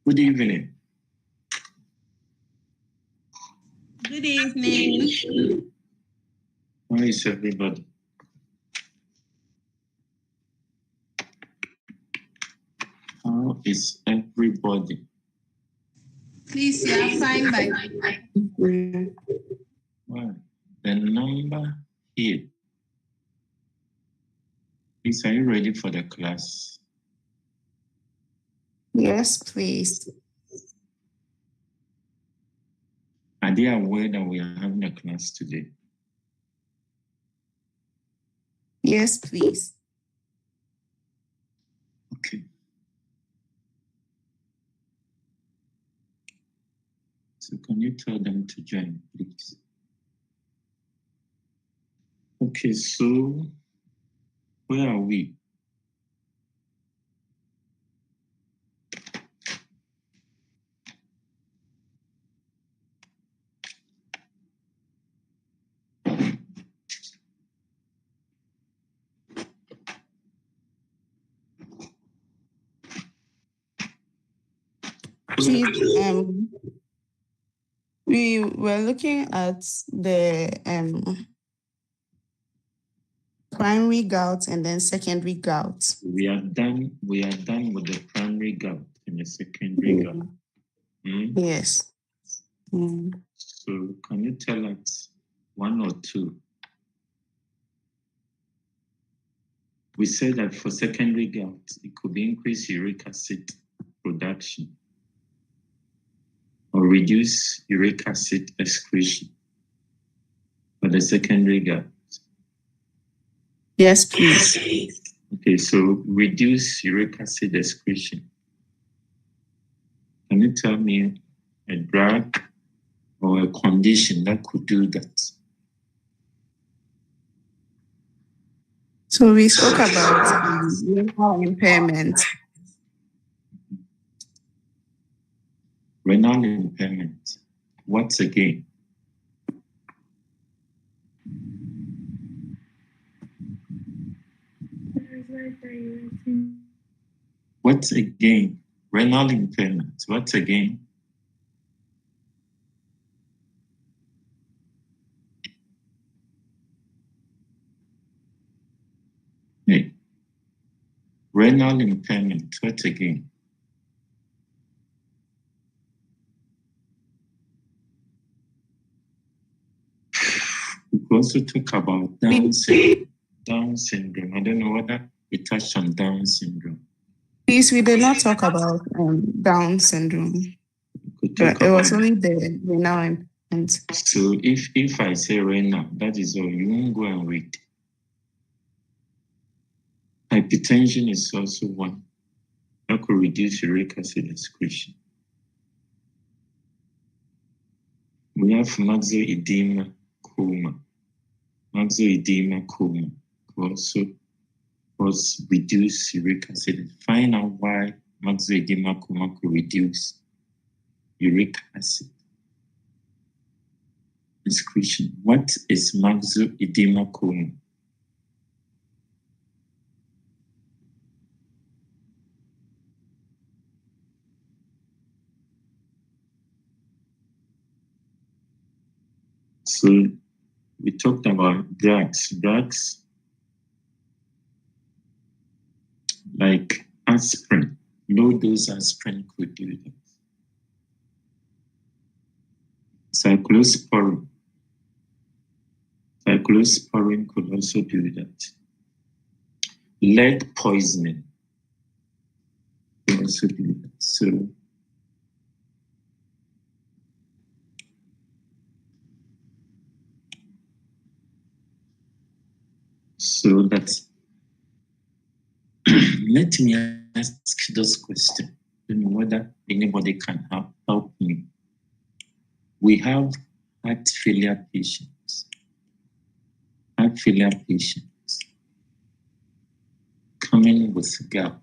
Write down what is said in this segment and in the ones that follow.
Good evening. Good evening. How is everybody? How is everybody? Please, you are fine by Well, the number here. Please, are you ready for the class? Yes, please. Are they aware that we are having a class today? Yes, please. Okay. So can you tell them to join, please? Okay, so where are we? We were looking at the primary gout and then secondary gout. We are done with the primary gout and the secondary gout. Yes. So can you tell us one or two? We said that for secondary gout, it could be increased uric acid production or reduce uric acid excretion for the secondary gout. Yes, please. Okay, so reduce uric acid excretion. Can you tell me a drug or a condition that could do that? So we spoke about renal impairment. Renal impairment. What again? What again? Renal impairment. What again? Hey. Renal impairment. What again? We could also talk about Down syndrome. I don't know whether we touched on Down syndrome. Please, we did not talk about Down syndrome. It was only the renal impairment. So if I say renal, that is all. You won't go and read. Hypertension is also one that could reduce uric acid excretion. We have maxilloedema coma. Maxilloedema coma could also cause reduce uric acid. Find out why maxilloedema coma could reduce uric acid excretion. What is maxilloedema coma? So we talked about drugs. Drugs like aspirin, low dose aspirin could do that. Cyclosporin could also do that. Lead poisoning could also do that. So that's let me ask this question. I don't know whether anybody can help me. We have heart failure patients. Coming with gout.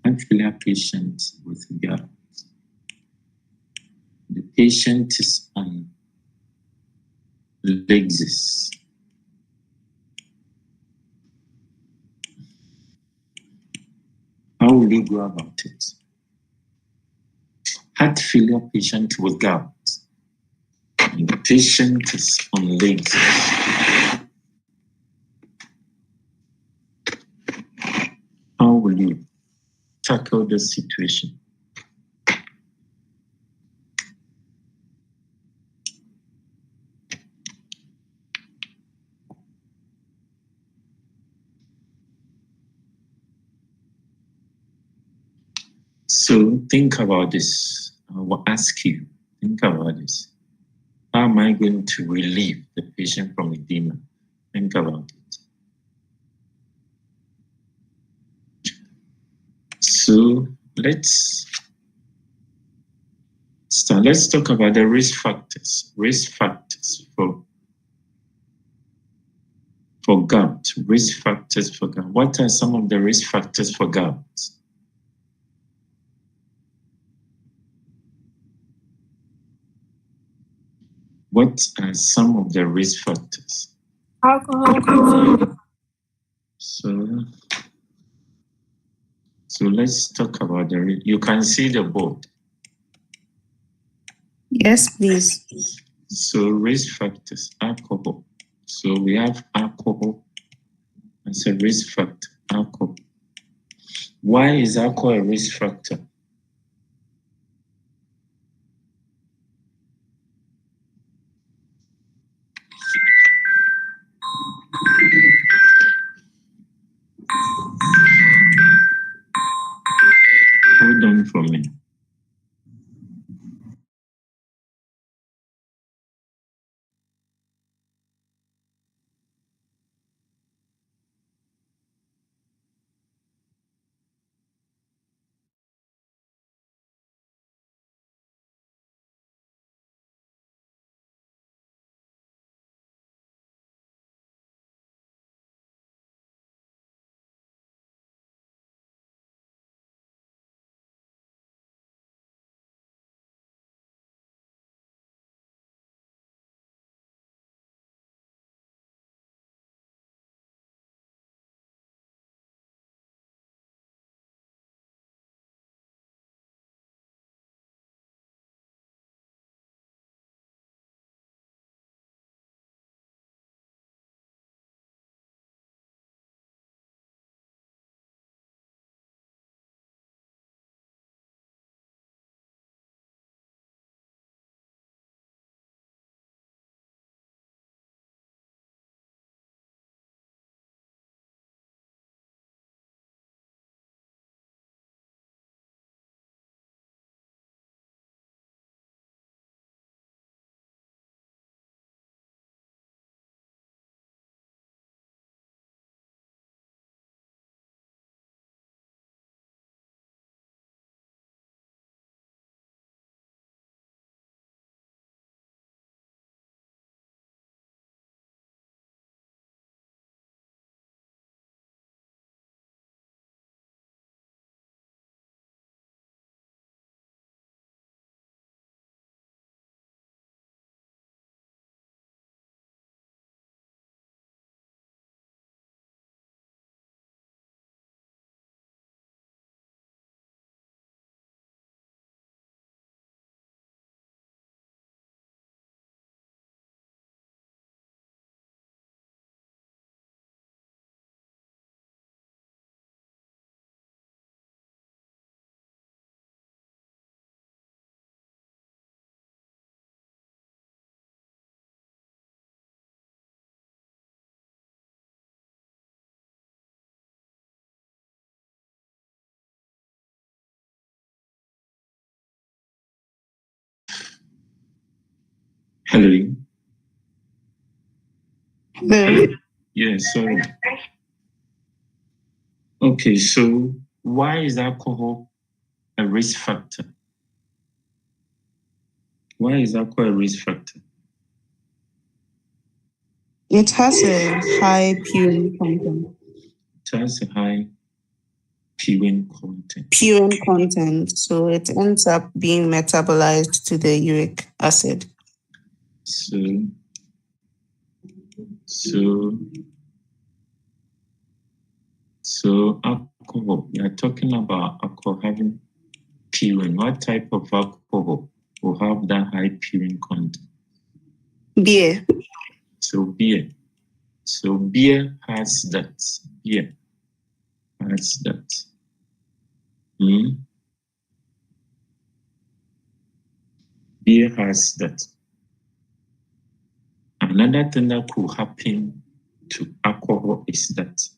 Heart failure patients with gout. The patient is on Lexis. How will you go about it? Heart failure patient with gout. And the patient is on legs. How will you tackle the situation? So think about this. I will ask you, think about this. How am I going to relieve the patient from edema? Think about it. So let's start. Let's talk about the risk factors. Risk factors for gout. Risk factors for gout. What are some of the risk factors for gout? What are some of the risk factors? Alcohol. So let's talk about you can see the board. Yes, please. So risk factors, alcohol. So we have alcohol as a risk factor, alcohol. Why is alcohol a risk factor? Hold on for me. Hello. Hello. Yeah, sorry. Okay, so why is alcohol a risk factor? Why is alcohol a risk factor? It has a high purine content. It has a high purine content. Purine content, so it ends up being metabolized to the uric acid. So alcohol. We are talking about alcohol having purine. What type of alcohol will have that high purine content? Beer. So beer. So beer has that. Beer has that. Beer has that. Another thing that could happen to alcohol is that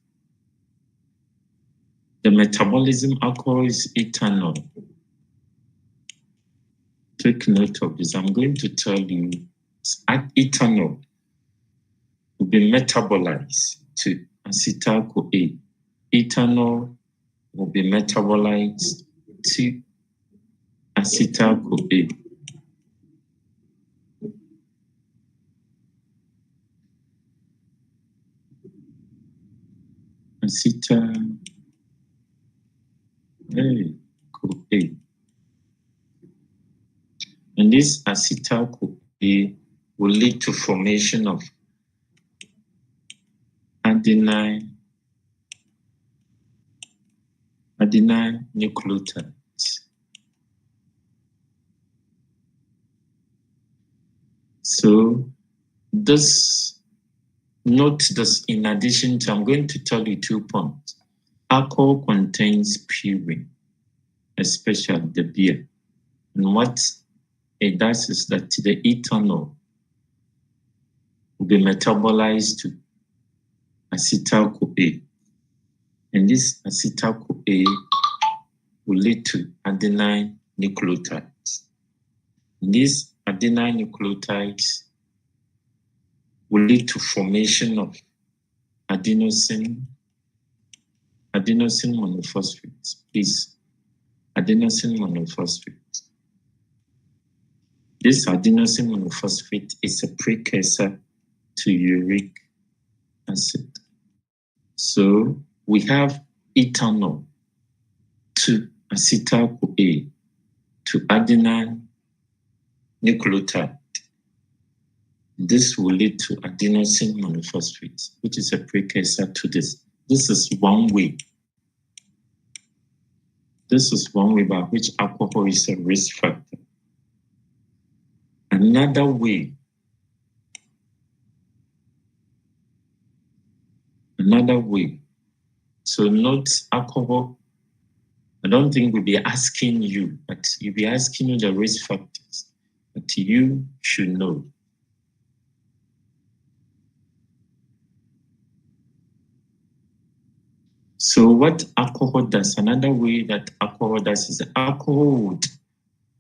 the metabolism alcohol is ethanol. Take note of this. I'm going to tell you ethanol will be metabolized to acetyl-CoA. Ethanol will be metabolized to acetyl-CoA. Acetyl-CoA. And this acetyl-CoA will lead to formation of adenine nucleotides. So note this in addition to, I'm going to tell you 2 points. Alcohol contains purine, especially the beer. And what it does is that the ethanol will be metabolized to acetyl-CoA. And this acetyl-CoA will lead to adenine nucleotides. And these adenine nucleotides will lead to formation of adenosine monophosphate. Please, adenosine monophosphate. This adenosine monophosphate is a precursor to uric acid. So we have ethanol to acetyl-CoA to adenine nucleotide. This will lead to adenosine monophosphate, which is a precursor to this. This is one way. This is one way by which alcohol is a risk factor. Another way So note alcohol. I don't think we'll be asking you, but you'll be asking you the risk factors that you should know. So what alcohol does, another way that alcohol does is that alcohol would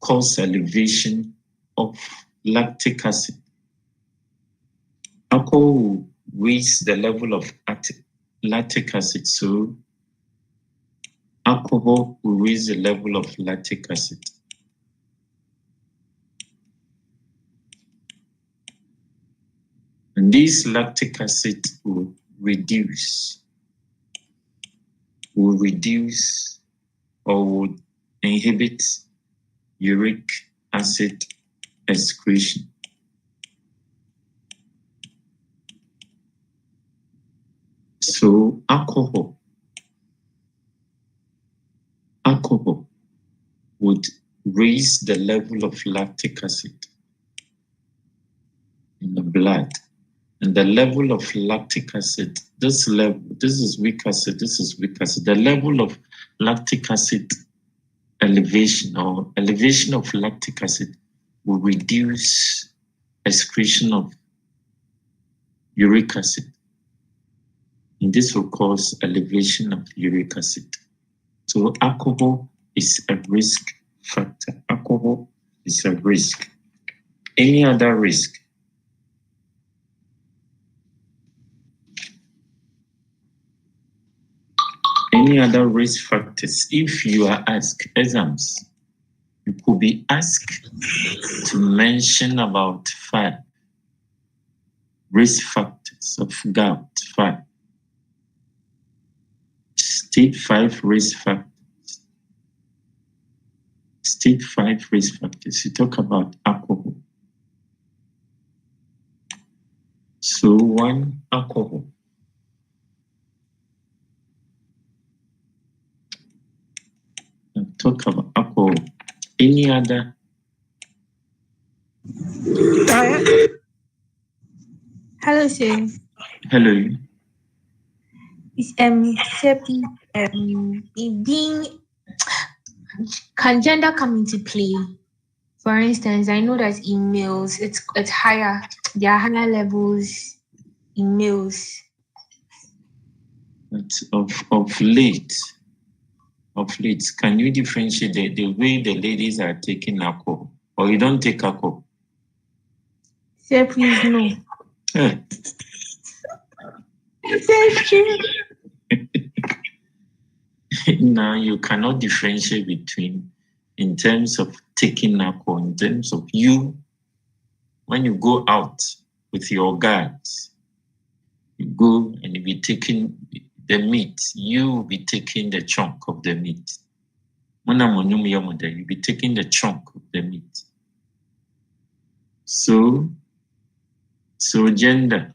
cause elevation of lactic acid. Alcohol will raise the level of lactic acid. So alcohol will raise the level of lactic acid. And this lactic acid will reduce or will inhibit uric acid excretion. So alcohol would raise the level of lactic acid in the blood. And the level of lactic acid, this is weak acid, this is weak acid. The level of lactic acid elevation of lactic acid will reduce excretion of uric acid. And this will cause elevation of uric acid. So alcohol is a risk factor. Alcohol is a risk. Any other risk? Any other risk factors? If you are asked exams, you could be asked to mention about 5 risk factors of gout. 5. State 5 risk factors. State 5 risk factors. You talk about alcohol. So 1, alcohol. talk about alcohol. Any other? Diet. Hello, sir. Hello. Can gender come into play? For instance, I know that in males, it's higher. There are higher levels in males. But of late, can you differentiate the way the ladies are taking alcohol, or you don't take alcohol? Sir, please no. Yeah. Thank you. Now you cannot differentiate between, in terms of taking alcohol, in terms of you, when you go out with your guys, you go and you be taking the meat, you will be taking the chunk of the meat. You'll be taking the chunk of the meat. So gender,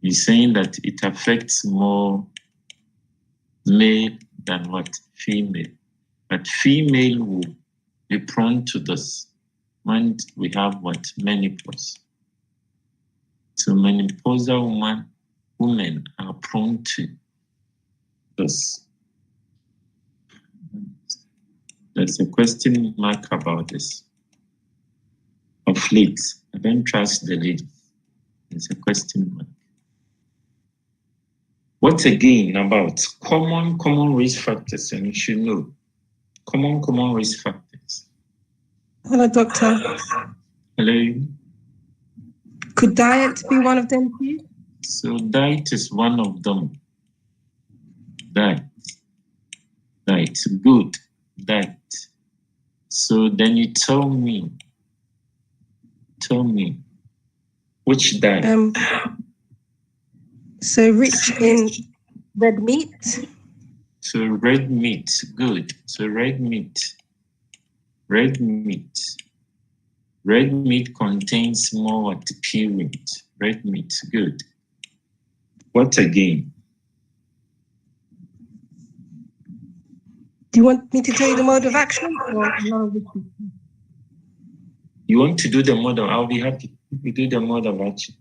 you're saying that it affects more male than what? Female. But female will be prone to this when we have what? Menopause. So menopausal women are prone to this. There's a question mark about this. Of late, I don't trust the lady. There's a question mark. What again about common risk factors? And you should know common risk factors. Hello, doctor. Hello. Could diet be one of them too? So diet is one of them. Diet. Good. Diet. So then you tell me which diet? So rich in red meat. So red meat, good. So red meat contains more purine. Red meat, good. What again? Do you want me to tell you the mode of action or no? You want to do the mode of? I'll be happy if you do the mode of action.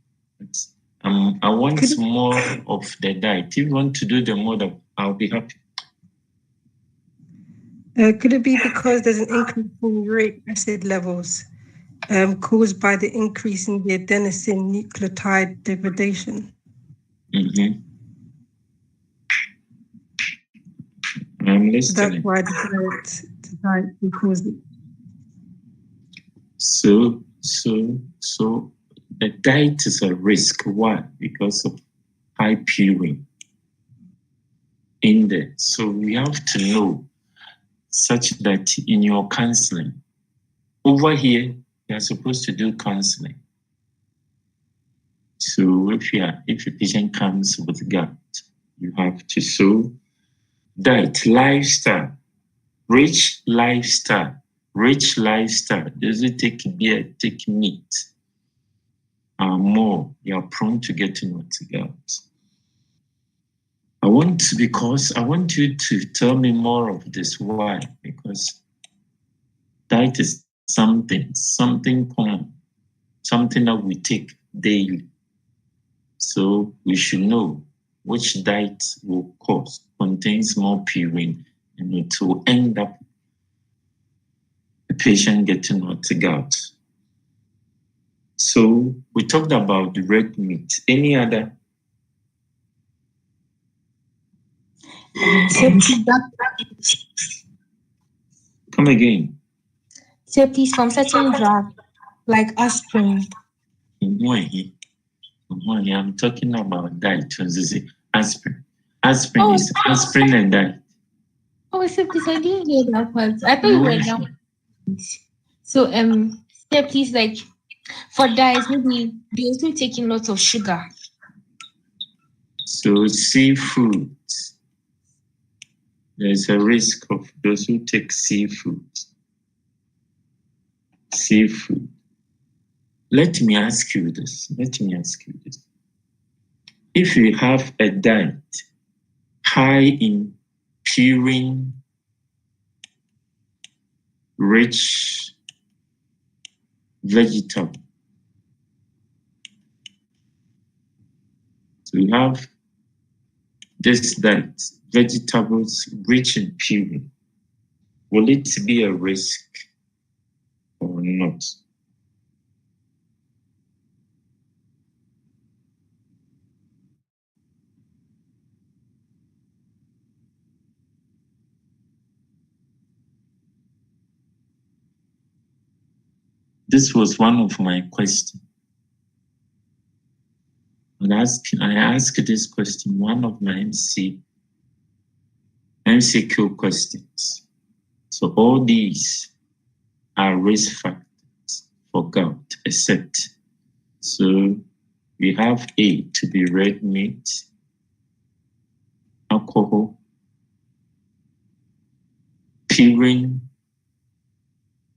I want more of the diet. If you want to do the mode of, I'll be happy. Could it be because there's an increase in uric acid levels caused by the increase in the adenosine nucleotide degradation? Mm-hmm. I'm listening. That's why the diet will cause it. So the diet is a risk. Why? Because of high purine in there. So we have to know such that in your counseling, over here, you are supposed to do counseling. So if a patient comes with gout, you have to show diet, lifestyle, rich lifestyle. Does it take beer, take meat? More, you are prone to getting gout. I want you to tell me more of this. Why? Because diet is something common, something that we take daily. So we should know which diet will contains more purine, and it will end up the patient getting gout. So we talked about the red meat. Any other? Come again. So please, from certain drugs like aspirin. I'm talking about diet. Aspirin. Aspirin is aspirin and diet. Oh, so please, I didn't hear that part. I thought you were down. So so please, like for diet, maybe they also taking lots of sugar. So seafood. There's a risk of those who take seafood. Let me ask you this. If you have a diet high in purine rich vegetable. So we have this diet, vegetables rich in purine. Will it be a risk or not? This was one of my questions. I asked this question, one of my MCQ questions. So all these are risk factors for gout, except, so we have A to be red meat, alcohol, purine,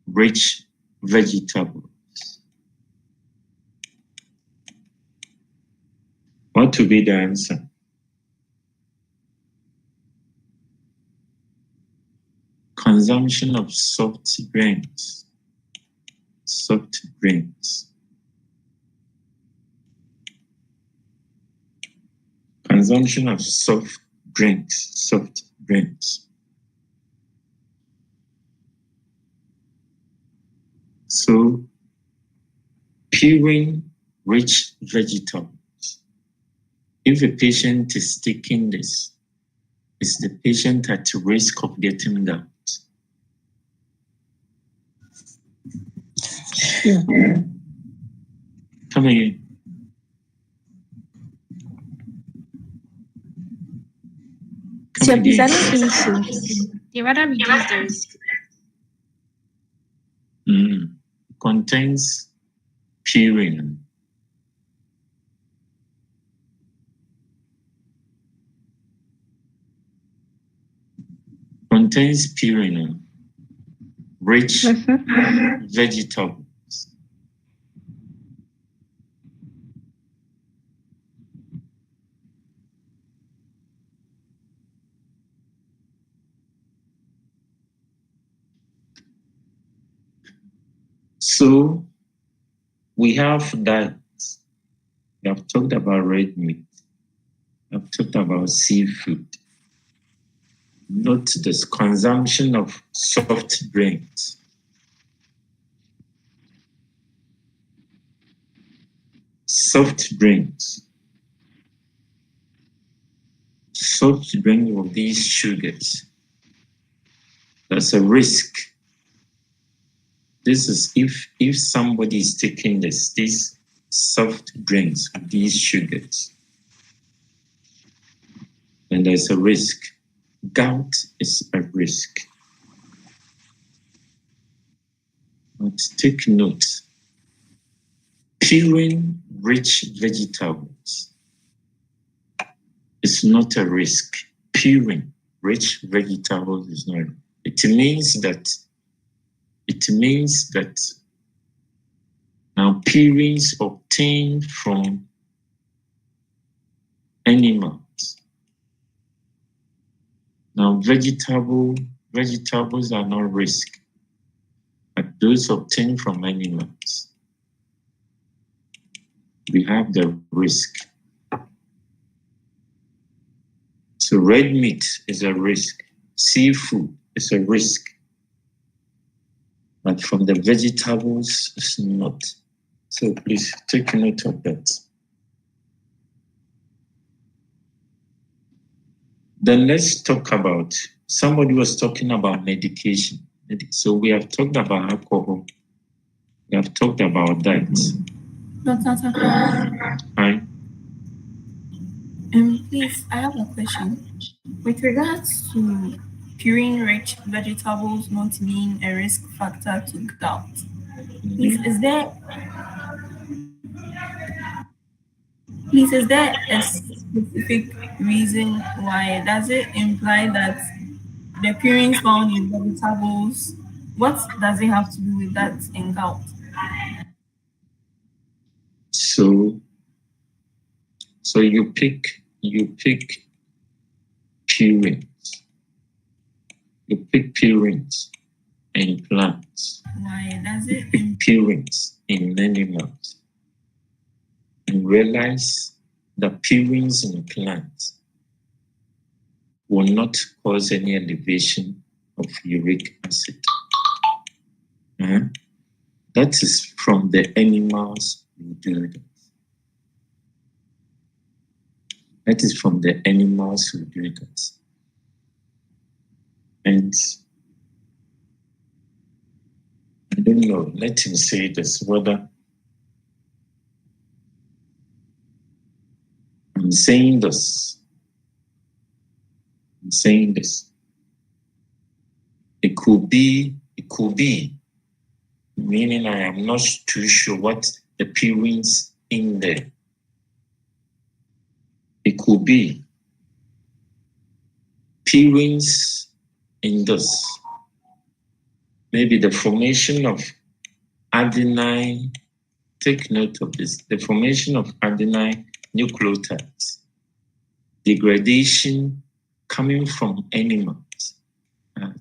rich vegetables. What will be the answer? Consumption of soft drinks. Soft drinks. Consumption of soft drinks. Soft drinks. So, purine rich vegetables. If a patient is taking this, is the patient at risk of getting gout? Yeah. Come again. So please, I don't think so. They rather reduce the risk. Contains purine. Contains purine, rich vegetables. So we have that. We have talked about red meat. We have talked about seafood. Note this consumption of soft drinks. Soft drinks. Soft drink of these sugars. That's a risk. This is if somebody is taking these soft drinks with these sugars, then there's a risk. Gout is a risk. But take note, purine rich vegetables is not a risk. Purine rich vegetables is not. It means that now purines obtained from animals. Now vegetables are not risk, but those obtained from animals, we have the risk. So red meat is a risk. Seafood is a risk. But from the vegetables, it's not. So please take note of that. Then let's talk about, somebody was talking about medication. So we have talked about alcohol. We have talked about that. Hi. Please, I have a question. With regards to purine-rich vegetables not being a risk factor to gout, please, is there a specific reason why? Does it imply that the purines found in vegetables, what does it have to do with that in gout? So you pick purines. You pick purines. in plants, Why does it purines in animals, and realize that purines in plants will not cause any elevation of uric acid. That is from the animals who do that. That is from the animals who do that. And I don't know, let him say this, whether I'm saying this. It could be, meaning I am not too sure what the purines in there. It could be purines in this. Maybe the formation of adenine, take note of this, the formation of adenine nucleotides, degradation coming from animals,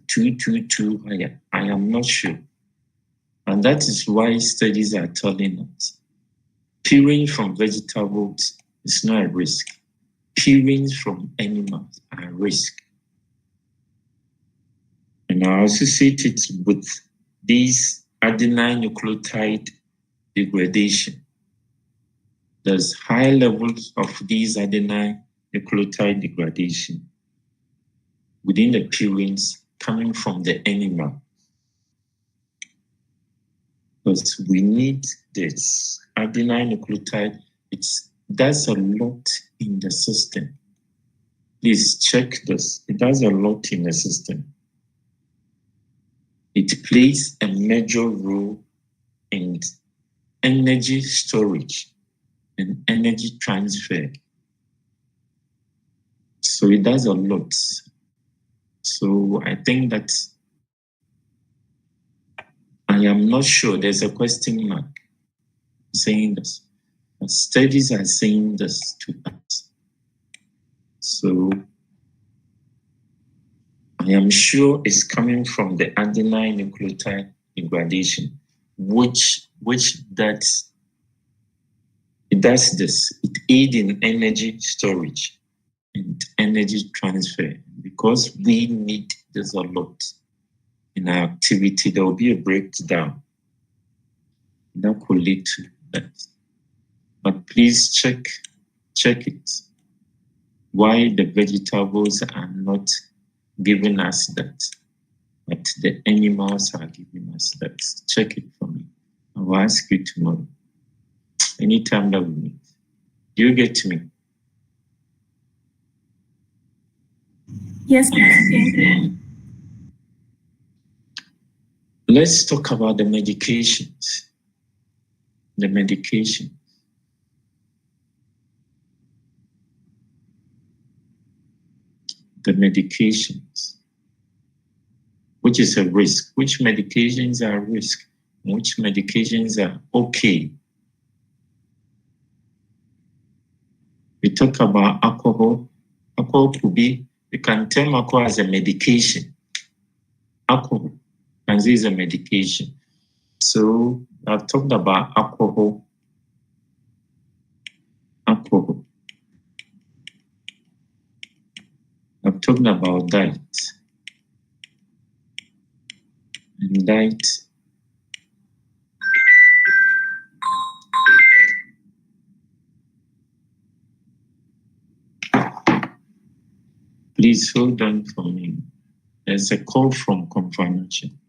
222 higher. I am not sure. And that is why studies are telling us purine from vegetables is not a risk. Purines from animals are a risk. And I associate it with these adenine nucleotide degradation. There's high levels of these adenine nucleotide degradation within the purines coming from the animal. Because we need this adenine nucleotide. That's a lot in the system. Please check this. It does a lot in the system. It plays a major role in energy storage and energy transfer. So it does a lot. So I think that I am not sure. There's a question mark saying this. Studies are saying this to us. So I am sure it's coming from the adenine nucleotide degradation, which it does this. It aids in energy storage and energy transfer. Because we need this a lot in our activity, there will be a breakdown that could lead to that. But please check it. Why the vegetables are not giving us that, but the animals are giving us that. Check it for me. I will ask you tomorrow. Anytime that we meet. Do you get me? Yes, please. Let's talk about the medications. The medication. The medications. Which is a risk? Which medications are a risk? Which medications are okay? We talk about alcohol. Alcohol could be, you can term alcohol as a medication. Alcohol can say is a medication. So I've talked about alcohol. I've talked about diet. And diet. Please hold on for me. There's a call from confirmation.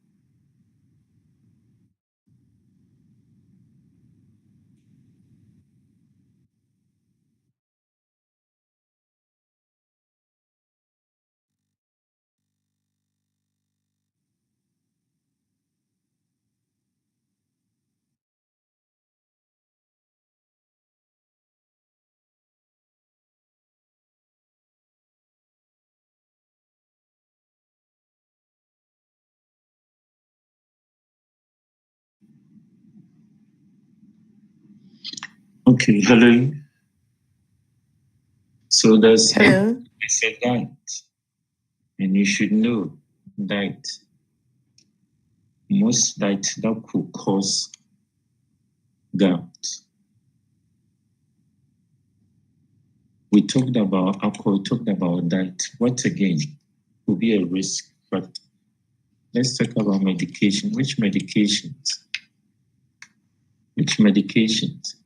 Okay, hello. So there's a diet, and you should know diet. most likely that could cause gout. We talked about alcohol, talked about that. What again could be a risk factor? Let's talk about medication. Which medications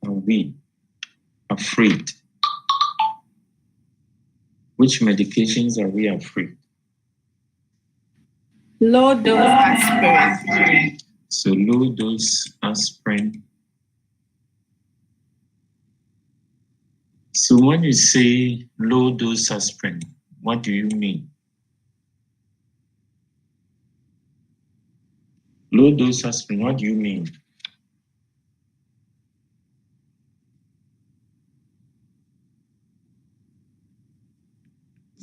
are we afraid? Which medications are we afraid? Low dose aspirin. So low dose aspirin. So when you say low dose aspirin, what do you mean? Low dose aspirin, what do you mean?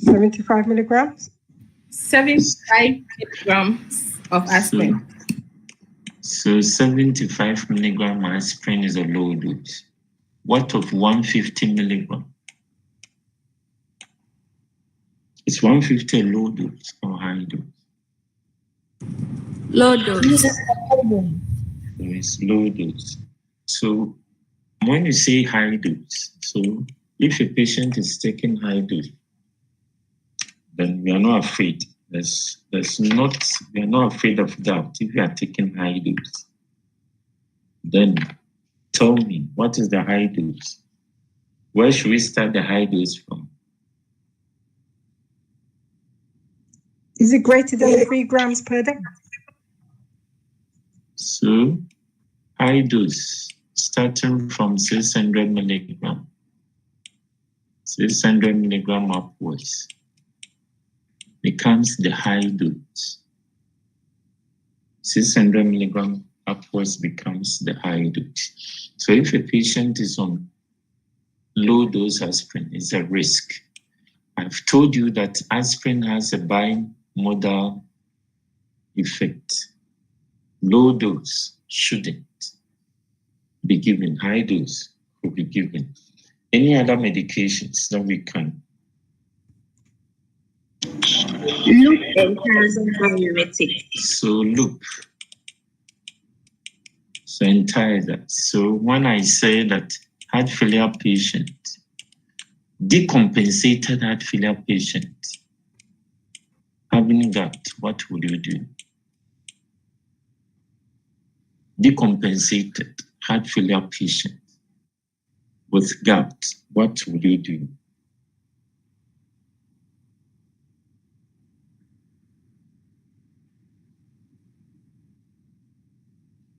$75 milligrams. 75 milligrams of aspirin. So 75 milligram aspirin is a low dose. What of 150 milligram? Is 150 a low dose or high dose? Low dose. So it's low dose. So when you say high dose, so if a patient is taking high dose, then we are not afraid. We are not afraid of gout if you are taking high dose. Then tell me, what is the high dose? Where should we start the high dose from? Is it greater than 3 grams per day? So high dose, starting from 600 milligram. 600 milligram upwards becomes the high dose. 600 milligram upwards becomes the high dose. So if a patient is on low dose aspirin, it's a risk. I've told you that aspirin has a bimodal effect. Low dose shouldn't be given. High dose could be given. Any other medications that we can? Loop and diuretic. So loop. So entire that. So when I say that heart failure patient, decompensated heart failure patient, having gout, what would you do? Decompensated heart failure patient with gout, what would you do?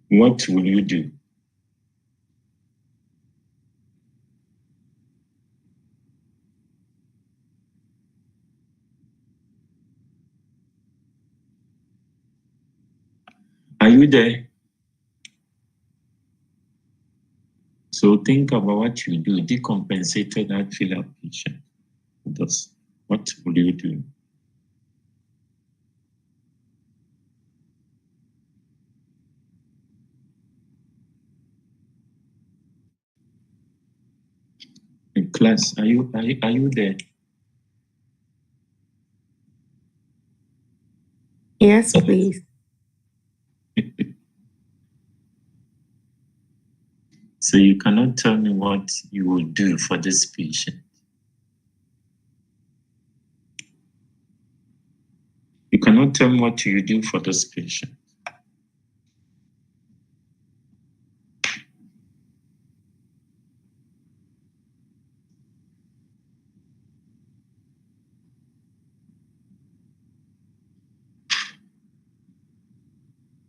What will you do? Are you there? So think about what you do. Decompensated heart failure patient. What will you do? In class, are you there? Yes, please. So you cannot tell me what you will do for this patient. You cannot tell me what you do for this patient.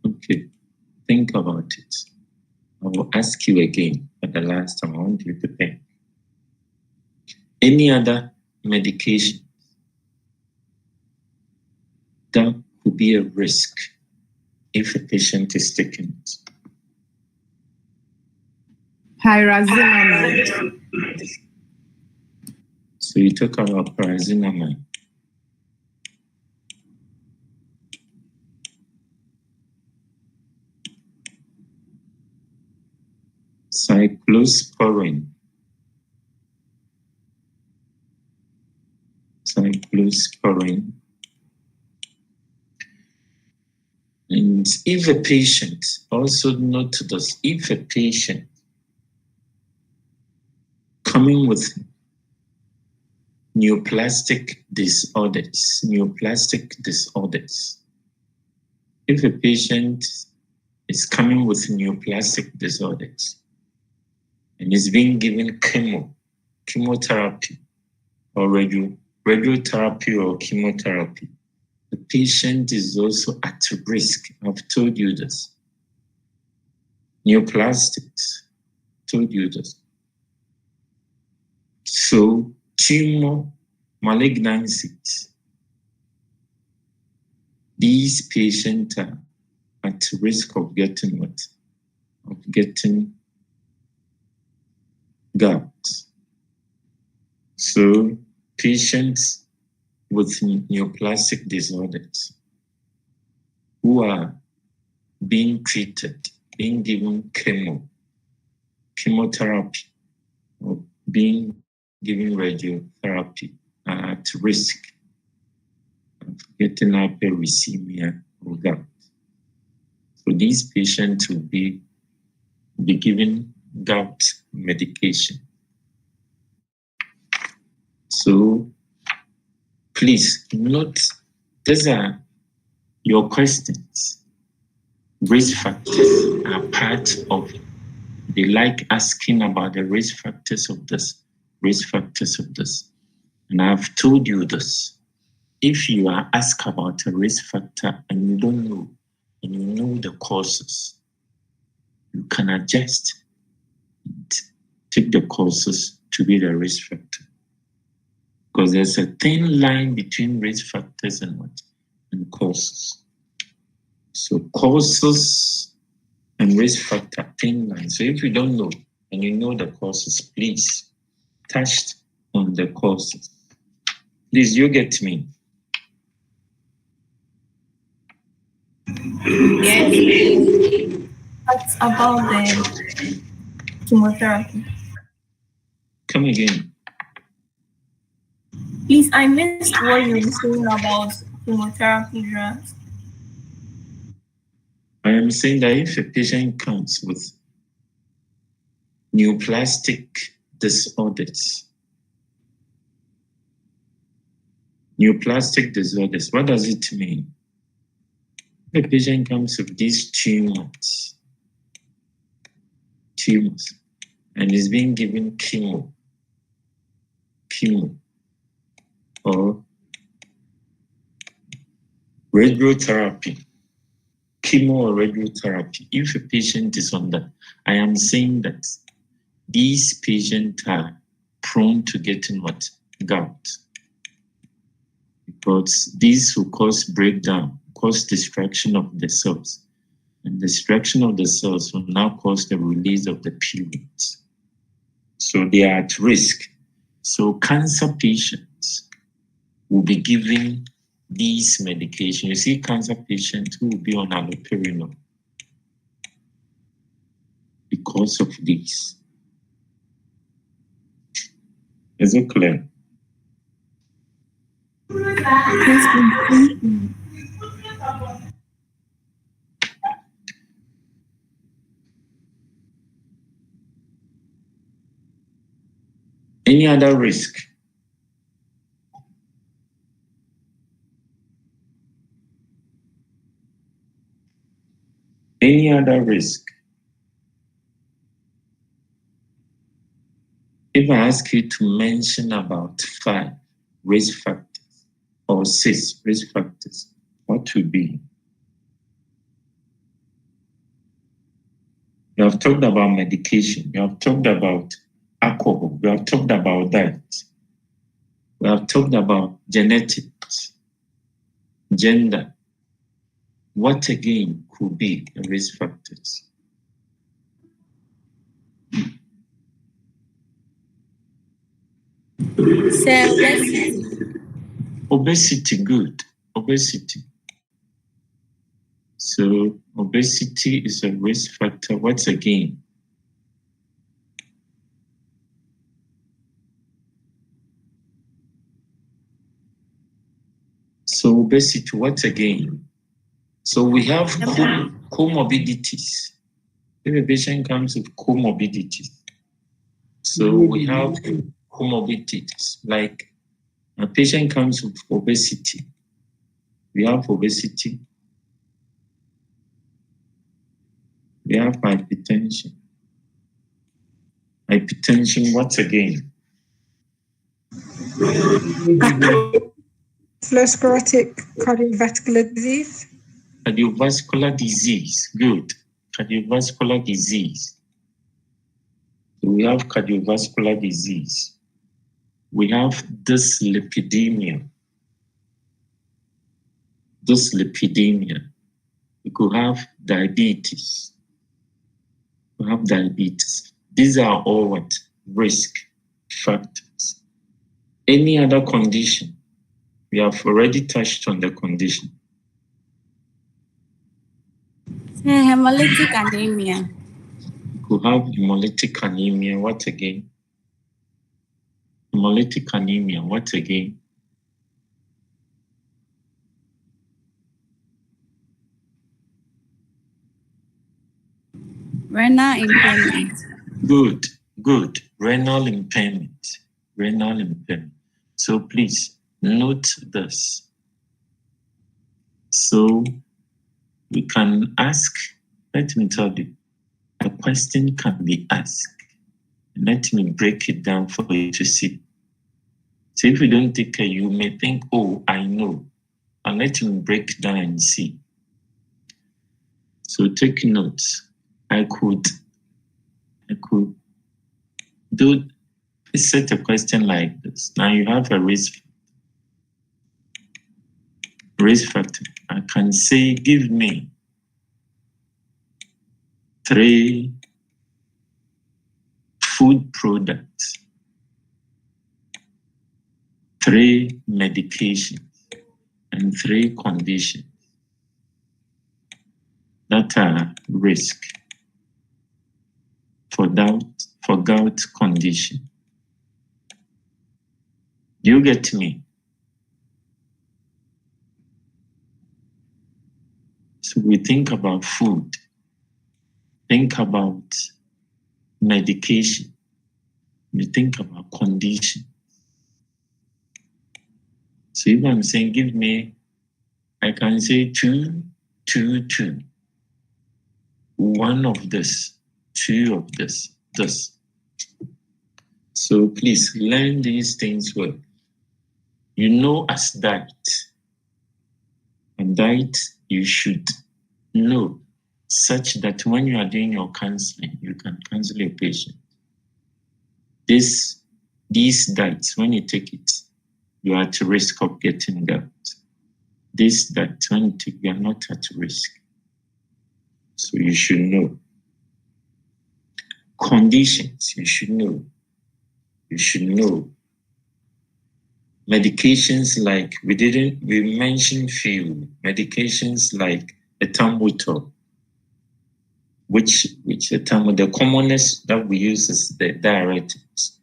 Okay, think about it. I will ask you again for the last time. I want you to think. Any other medication that could be a risk if a patient is taking it? Pyrazinamide. So you talk about pyrazinamide. Cyclosporin. Cyclosporin. And if a patient, also note this, if a patient coming with neoplastic disorders, if a patient is coming with neoplastic disorders and is being given chemotherapy or radiotherapy or chemotherapy, the patient is also at risk. I've told you this. Neoplastics, told you this. So tumor malignancies, these patients are at risk of getting what? Of getting gout. So patients with neoplastic disorders who are being treated, being given chemotherapy, or being given radiotherapy are at risk of getting hyperuricemia or gout. So these patients will be given gout medication. So please note, these are your questions. Risk factors are part of, they like asking about the risk factors of this, risk factors of this. And I've told you this. If you are asked about a risk factor and you don't know, and you know the causes, you can adjust and take the causes to be the risk factor. Because there's a thin line between risk factors and what? And causes. So causes and risk factor, thin line. So if you don't know and you know the causes, please touch on the causes. Please, you get me? Yes. What about the chemotherapy? Come again. Please, I missed what you were saying about chemotherapy drugs. I am saying that if a patient comes with neoplastic disorders, what does it mean? If a patient comes with these tumors, and is being given chemo, or radiotherapy, chemo or radiotherapy, if a patient is on that, I am saying that these patients are prone to getting what? Gout. Because this will cause breakdown, cause destruction of the cells. And destruction of the cells will now cause the release of the purines. So they are at risk. So cancer patients will be given these medications. You see cancer patients who will be on allopurinol because of this. Is it clear? Any other risk? Any other risk? If I ask you to mention about 5 risk factors or 6 risk factors, what would be? You have talked about medication. You have talked about alcohol. We have talked about that. We have talked about genetics, gender. What again could be the risk factors? Obesity, good. Obesity. So obesity is a risk factor. What's again? So obesity, what again? So we have comorbidities. If a patient comes with comorbidities, so we have comorbidities, like a patient comes with obesity. We have obesity. We have hypertension. Hypertension, what again? Atherosclerotic cardiovascular disease. Cardiovascular disease, good. Cardiovascular disease. So we have cardiovascular disease. We have dyslipidemia. Dyslipidemia. We could have diabetes. We have diabetes. These are all what? Risk factors. Any other condition? We have already touched on the condition. Hemolytic anemia. We could have hemolytic anemia. What again? Hemolytic anemia. What again? Renal impairment. Good, good. Renal impairment. Renal impairment. So please note this. So we can ask, let me tell you, a question can be asked. Let me break it down for you to see. So if you don't take care, you may think, oh, I know. And let me break it down and see. So take notes. I could do set a question like this. Now you have a risk factor. I can say, give me 3 food products, 3 medications, and 3 conditions that are risk for gout condition. Do you get me? So we think about food, think about medication, we think about condition. So if I'm saying, give me, I can say 2, 2, 2. 1 of this, 2 of this. So please learn these things well. You know, as diet, and diet you should know such that when you are doing your counseling, you can counsel a patient. These diets, when you take it, you are at risk of getting gout. This diet, when you take, you are not at risk. So you should know. Conditions, you should know. You should know. Medications like, we mentioned few. Medications like ethambutol, which the commonest that we use is the diuretics.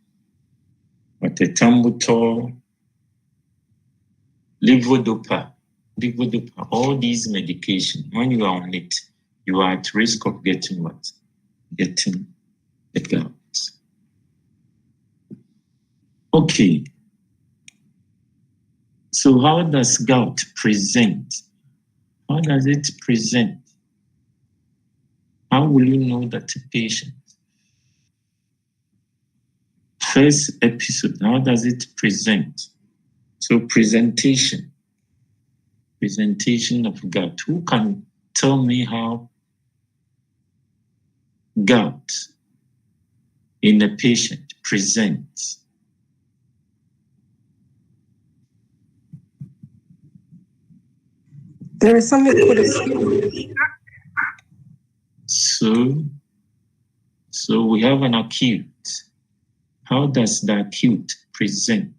But ethambutol, levodopa, all these medications, when you are on it, you are at risk of getting what? Getting the gout. Okay. So how does gout present? How does it present? How will you know that a patient? First episode, how does it present? So presentation of gout. Who can tell me how gout in a patient presents? There is something called a So we have an acute. How does the acute present?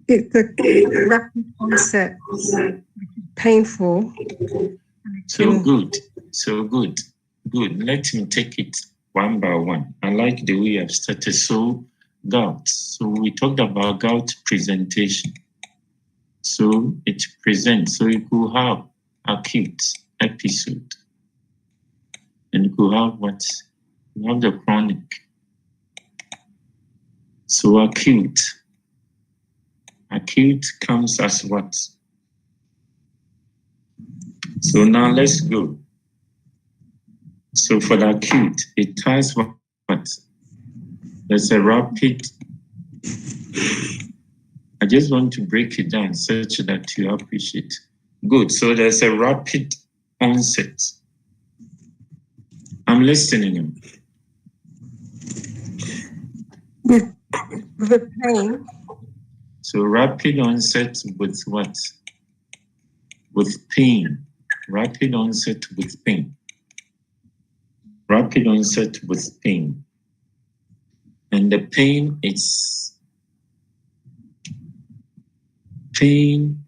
It's a rapid onset, painful. So good. Good. Let me take it one by one. I like the way I've started. So gout. So we talked about gout presentation. So it presents. So you could have acute episode. And you could have what? You have the chronic. So acute. Acute comes as what? So now let's go. So for the acute, it has what? There's a rapid. I just want to break it down such that you appreciate. Good. So there's a rapid onset. I'm listening. The pain. So rapid onset with what? With pain. Rapid onset with pain. Rapid onset with pain. And the pain is pain.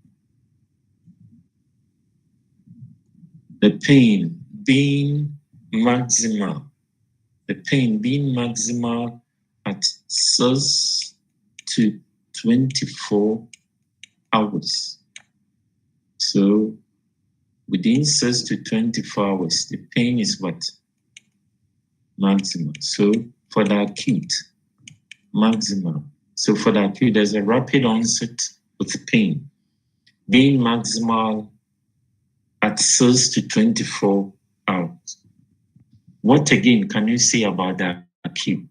The pain being maximal. The pain being maximal at 6 to 24 hours. So within 6 to 24 hours, the pain is what? Maximal. So for the acute, maximal. So for the acute, there's a rapid onset with pain being maximal at 6 to 24 hours. What again can you say about the acute?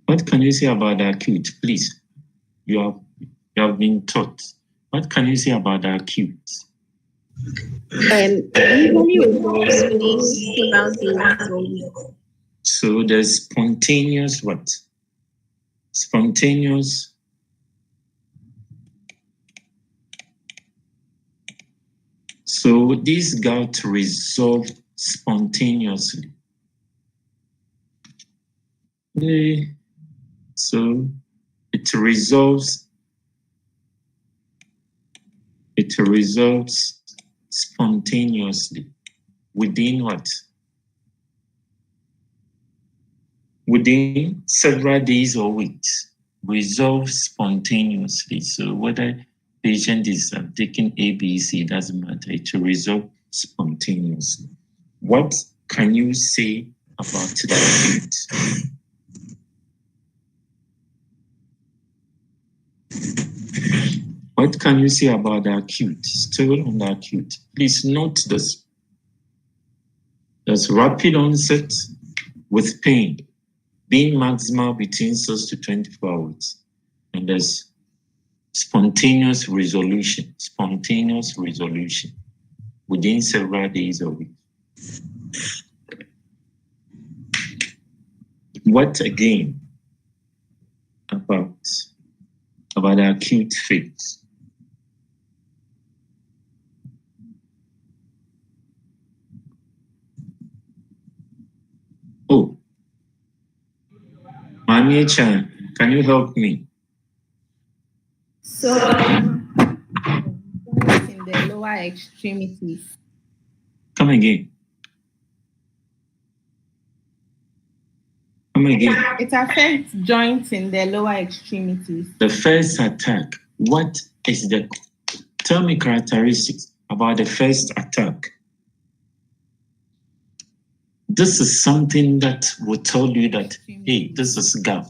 What can you say about the acute, please? You have been taught. What can you say about the acute? Usually resolves within several days or weeks. So there's spontaneous what? Spontaneous. So this gout resolved spontaneously. So it resolves spontaneously within what? Within several days or weeks. Resolves spontaneously. So whether patient is taking ABC, doesn't matter. It will resolve spontaneously. What can you say about that? What can you say about the acute? Still on the acute. Please note this. There's rapid onset with pain being maximal between 6 to 24 hours. And there's spontaneous resolution within several days or weeks. What again about the acute phase? Oh, Mami Chan, can you help me? So, in the lower extremities. Come again. It affects joints in the lower extremities. The first attack. What is the? Tell me characteristics about the first attack. This is something that will tell you that, hey, this is gout.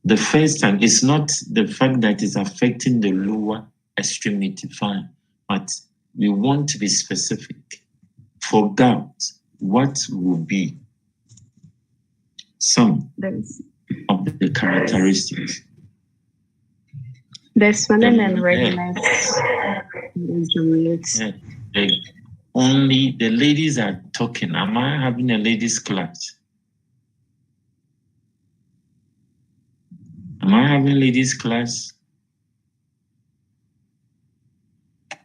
The first time, it's not the fact that it's affecting the lower extremity, fine, but we want to be specific. For gout, what will be some of the characteristics? The swelling and redness. Only the ladies are talking. Am I having a ladies' class? Am I having ladies' class?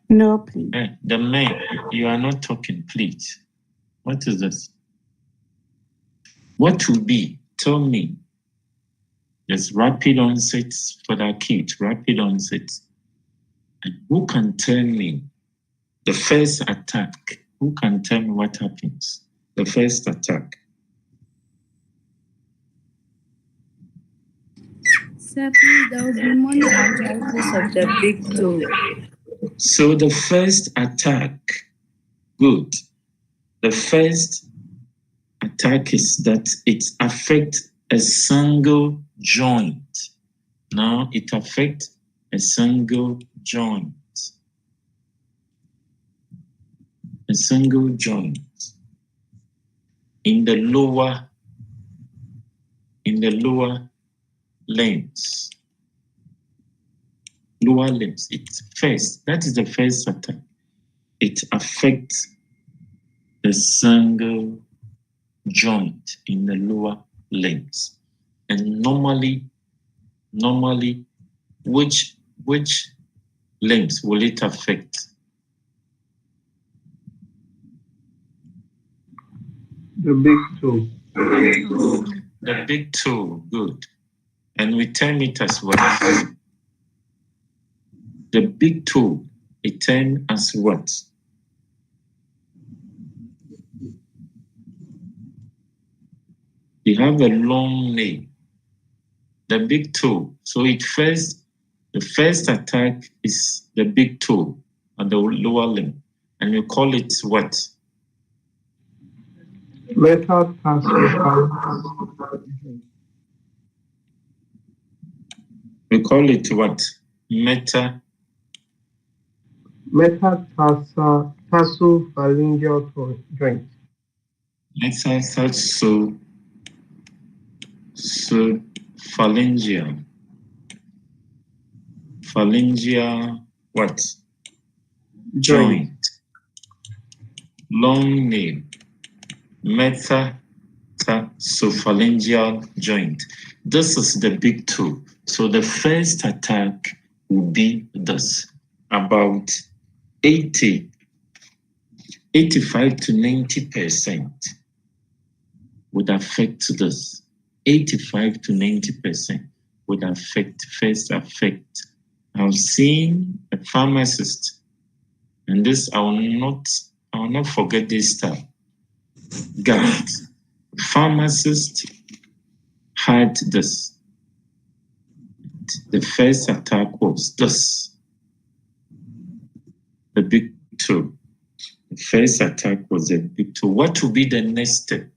No, please. The men, you are not talking, please. What is this? What will be? Tell me. There's rapid onset for the acute, rapid onset. And who can tell me the first attack? Who can tell me what happens? The first attack. Sir, please, there will be many arthritis of the big toe. So the first attack, good. The first attack is that it affects a single joint. Now it affects a single joint. A single joint in the lower limbs. Lower limbs. It's first. That is the first attack. It affects the single joint in the lower limbs. And normally, which limbs will it affect? The big toe. The big toe, good. And we term it as what? The big toe, it term as what? You have a long nail. The big toe. So the first attack is the big toe on the lower limb. And you call it what? Metatarsophalangeal. We call it what? Metatarsophalangeal joint. Phalangeal what? Joint. Long nail. Metatarsophalangeal joint. This is the big toe. So the first attack will be this. About 85 to 90% would affect this. 85 to 90% would first affect. I've seen a pharmacist, and this I will not forget this stuff. Gout. Pharmacist had this. The first attack was this. The big toe. The first attack was the big toe. What will be the next step?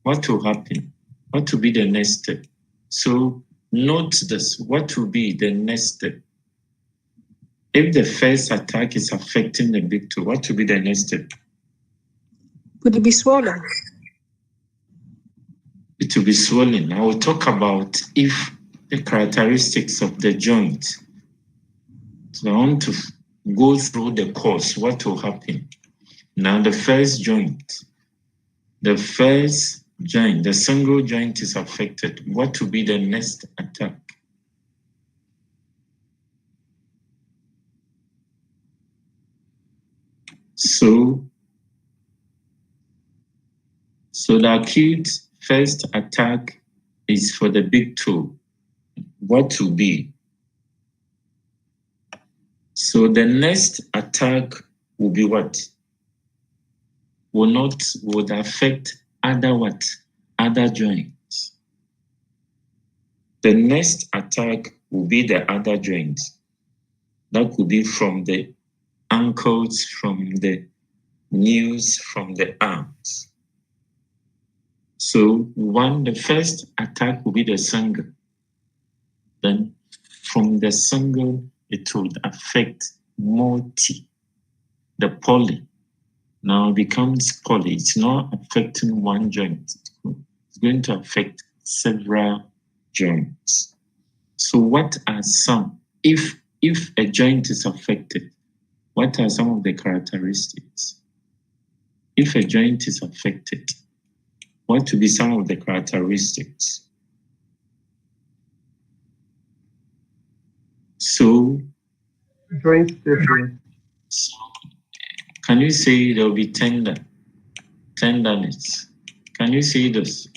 What will happen? What will be the next step? So note this. What will be the next step? If the first attack is affecting the big toe, what will be the next step? Would it be swollen? It will be swollen. I will talk about if the characteristics of the joint. So I want to go through the course. What will happen? Now the first joint, the single joint is affected. What will be the next attack? So the acute first attack is for the big toe. What will be? So the next attack will be what? Would affect other joints. The next attack will be the other joints. That could be from the ankles, from the knees, from the arms. So the first attack will be the single. Then from the single, it would affect multi, the poly. Now it becomes poly. It's not affecting one joint. It's going to affect several joints. So what are some, if a joint is affected, what are some of the characteristics? If a joint is affected, what will be some of the characteristics? So, joint stiffness. Can you say there will be tenderness? Can you say this?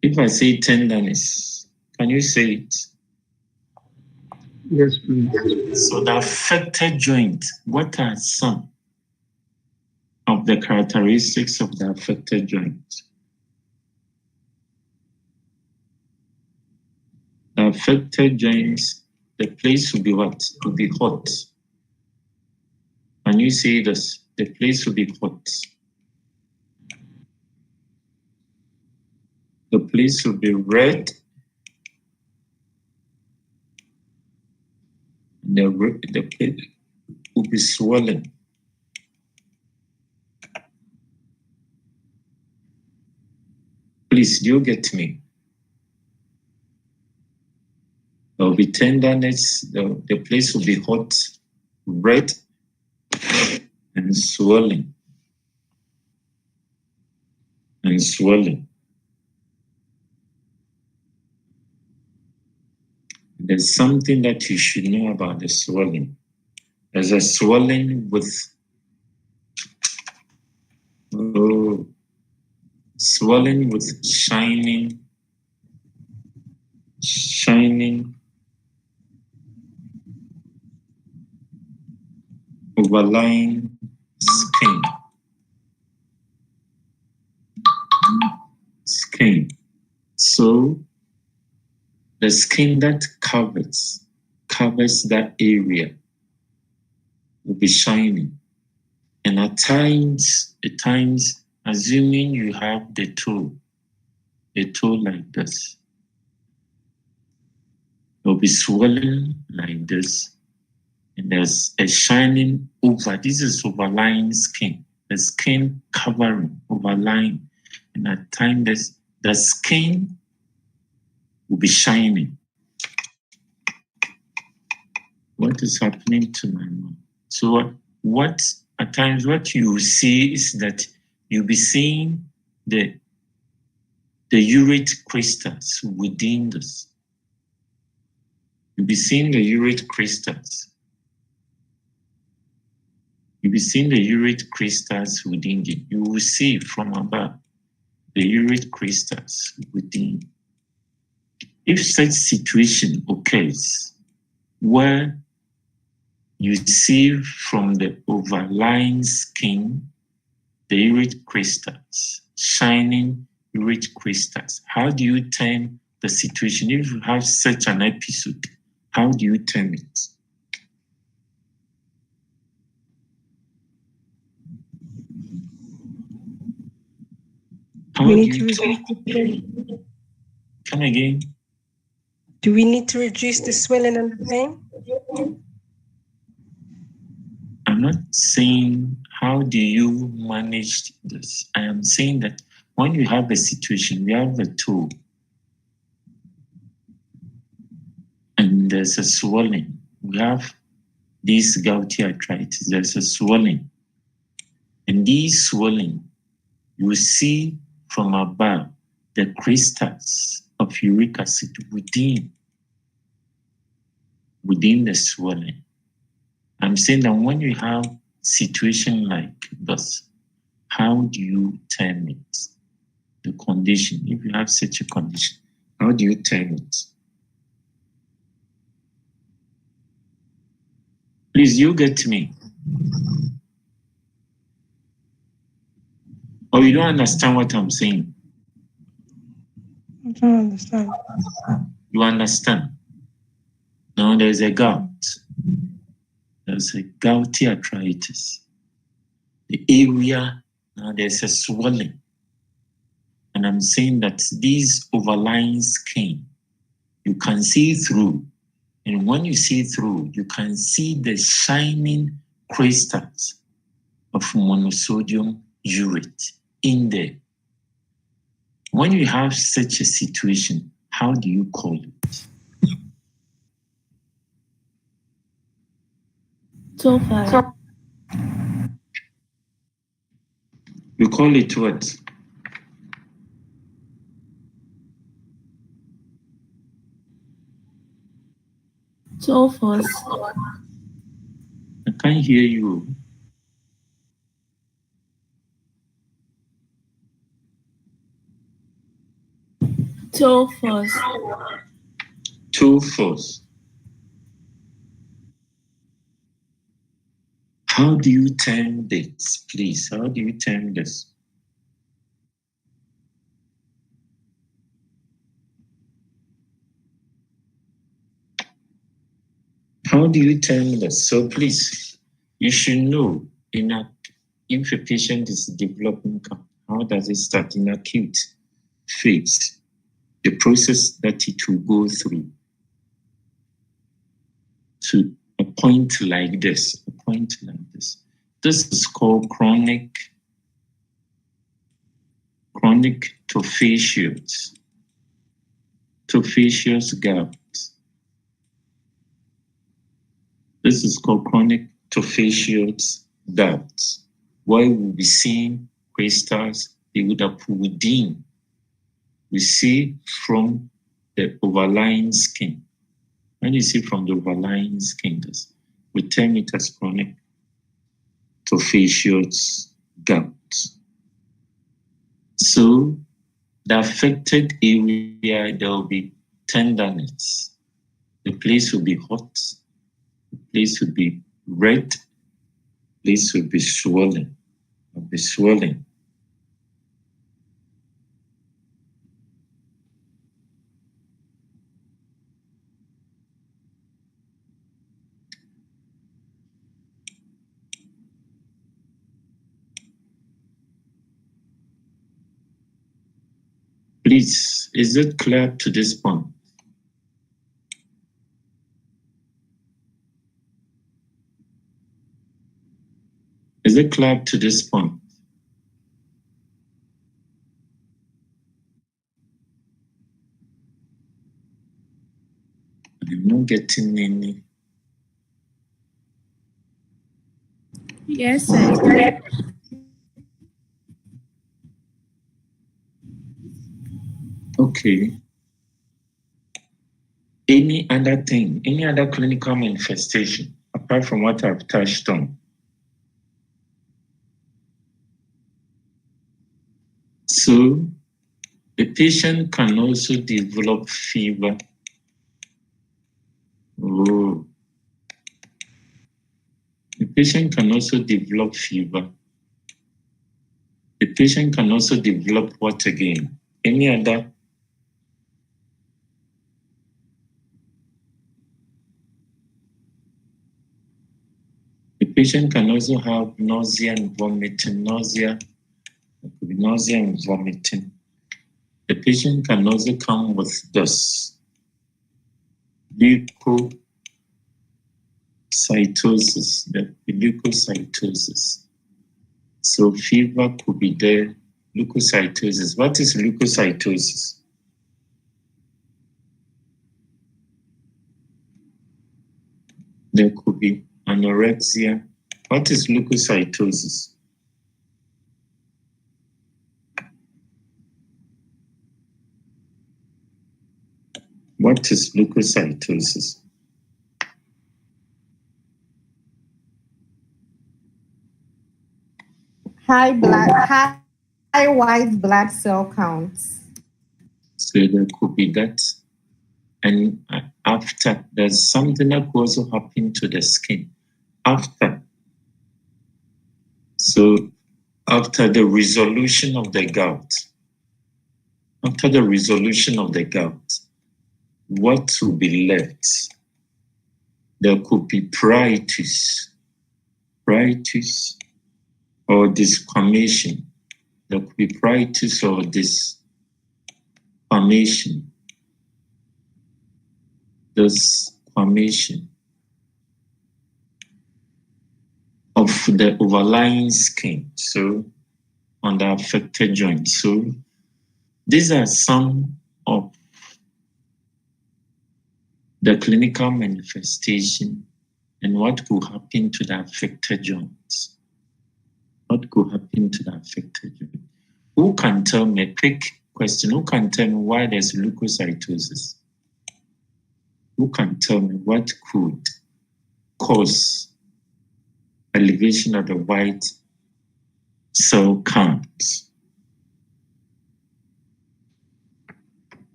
If I say tenderness, can you say it? Yes, please. So the affected joint, what are some of the characteristics of the affected joint? affected joints, the place will be what? Will be hot. Can you say this? The place will be hot. The place will be red. The place will be swollen. Please, do you get me? There will be tenderness. The place will be hot, red, and swollen. And swollen. There's something that you should know about the swelling. There's a swelling with swelling with shining overlying skin. So the skin that covers that area will be shining. And at times, assuming you have the toe like this, it will be swollen like this. And there's a shining over. This is overlying skin. The skin covering, overlying. And at times, the skin will be shining. What is happening to my mouth? So at times what you see is that you'll be seeing the urate crystals within this. You'll be seeing the urate crystals. You'll be seeing the urate crystals within it. You will see from above the urate crystals within. If such situation occurs where you see from the overlying skin the urate crystals, shining urate crystals, how do you term the situation? If you have such an episode, how do you term it? We need to reduce the pain. Come again. Do we need to reduce the swelling and the pain? I'm not saying how do you manage this. I am saying that when you have a situation, we have a toe, and there's a swelling. We have this gouty arthritis. There's a swelling, and this swelling, you see from above the crystals of uric acid within the swelling. I'm saying that when you have situation like this, how do you term it? The condition, if you have such a condition, how do you term it? Please, you get me? Or you don't understand what I'm saying? I don't understand. You understand? Now there's a gout. There's a gouty arthritis. The area, now there's a swelling. And I'm saying that these overlying skin, you can see through. And when you see through, you can see the shining crystals of monosodium urate in there. When you have such a situation, how do you call it? So far. You call it what? Tophus. I can't hear you. Tophus. Tophus. How do you term this, please? How do you term this? How do you tell this? So please, you should know if a patient is developing gout, how does it start in acute phase? The process that it will go through to a point like this, This is called chronic tophaceous gout. This is called chronic tophaceous gout, where we'll be seeing crystals, they would have pudin. We see from the overlying skin. When you see from the overlying skin, we term it as chronic tophaceous gout. So the affected area, there will be tenderness. The place will be hot. The place will be red. The place will be swollen. Please, is it clear to this point? Is it clear to this point? I'm not getting any. Yes, sir. Okay. Any other thing, any other clinical manifestation apart from what I've touched on? So the patient can also develop fever. The patient can also develop fever. The patient can also develop what again? Any other? The patient can also have nausea and vomiting. Nausea and vomiting. The patient can also come with this leukocytosis. So fever could be there. Leukocytosis. What is leukocytosis? There could be anorexia. What is leukocytosis? What is leukocytosis? High white blood cell counts. So there could be that. And after, there's something that could also happen to the skin. After the resolution of the gout, what will be left? There could be pruritus or desquamation. There could be pruritus or desquamation of the overlying skin, so on the affected joint. So these are some of the clinical manifestation and what could happen to the affected joints. Who can tell me, a quick question, who can tell me why there's leukocytosis? Who can tell me what could cause elevation of the white cell count?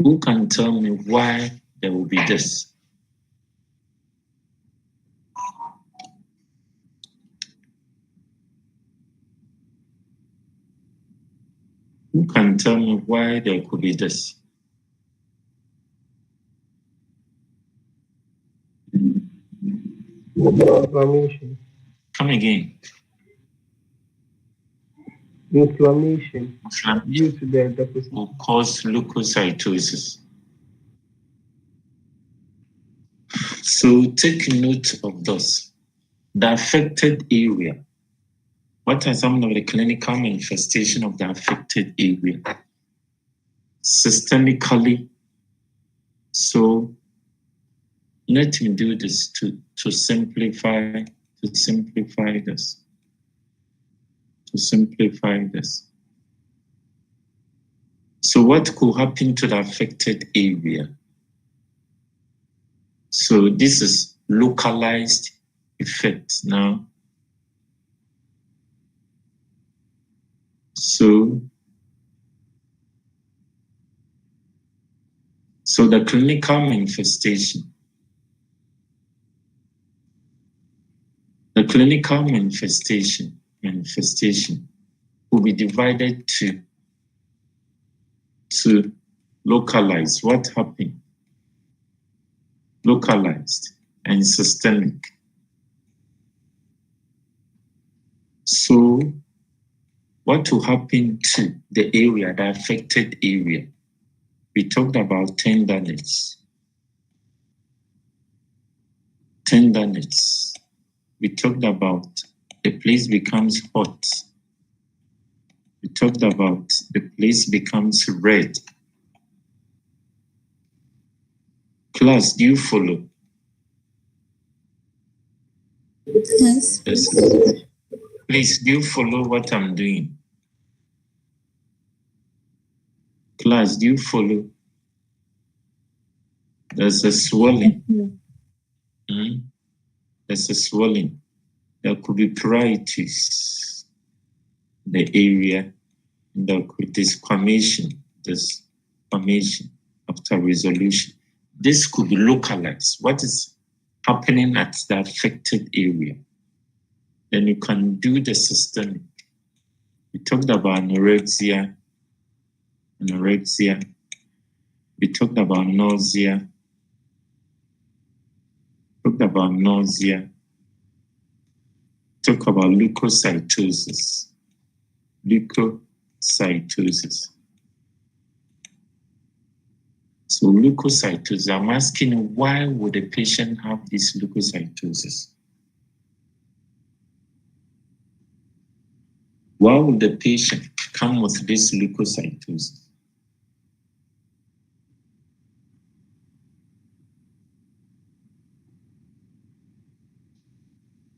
Who can tell me why there will be this? Who can tell me why there could be this? Inflammation. Come again. Inflammation Inflammation due to the deposition. will cause leukocytosis. So take note of this. The affected area. What are some of the clinical manifestations of the affected area? Systemically. So let me do this to simplify this. To simplify this. So what could happen to the affected area? So this is localized effect now. So the clinical manifestation. The clinical manifestation will be divided to localized. What happened? Localized and systemic. So what will happen to the area, the affected area? We talked about tenderness. Tenderness. We talked about the place becomes hot. We talked about the place becomes red. Class, do you follow? Yes. Yes. Please, do you follow what I'm doing? Class, do you follow? There's a swelling. There's a swelling. There could be pruritus in the area. There could be desquamation after resolution. This could be localized. What is happening at the affected area? Then you can do the systemic. We talked about anorexia. We talked about nausea. Talk about leukocytosis. So leukocytosis, I'm asking, why would a patient have this leukocytosis? Why would the patient come with this leukocytosis?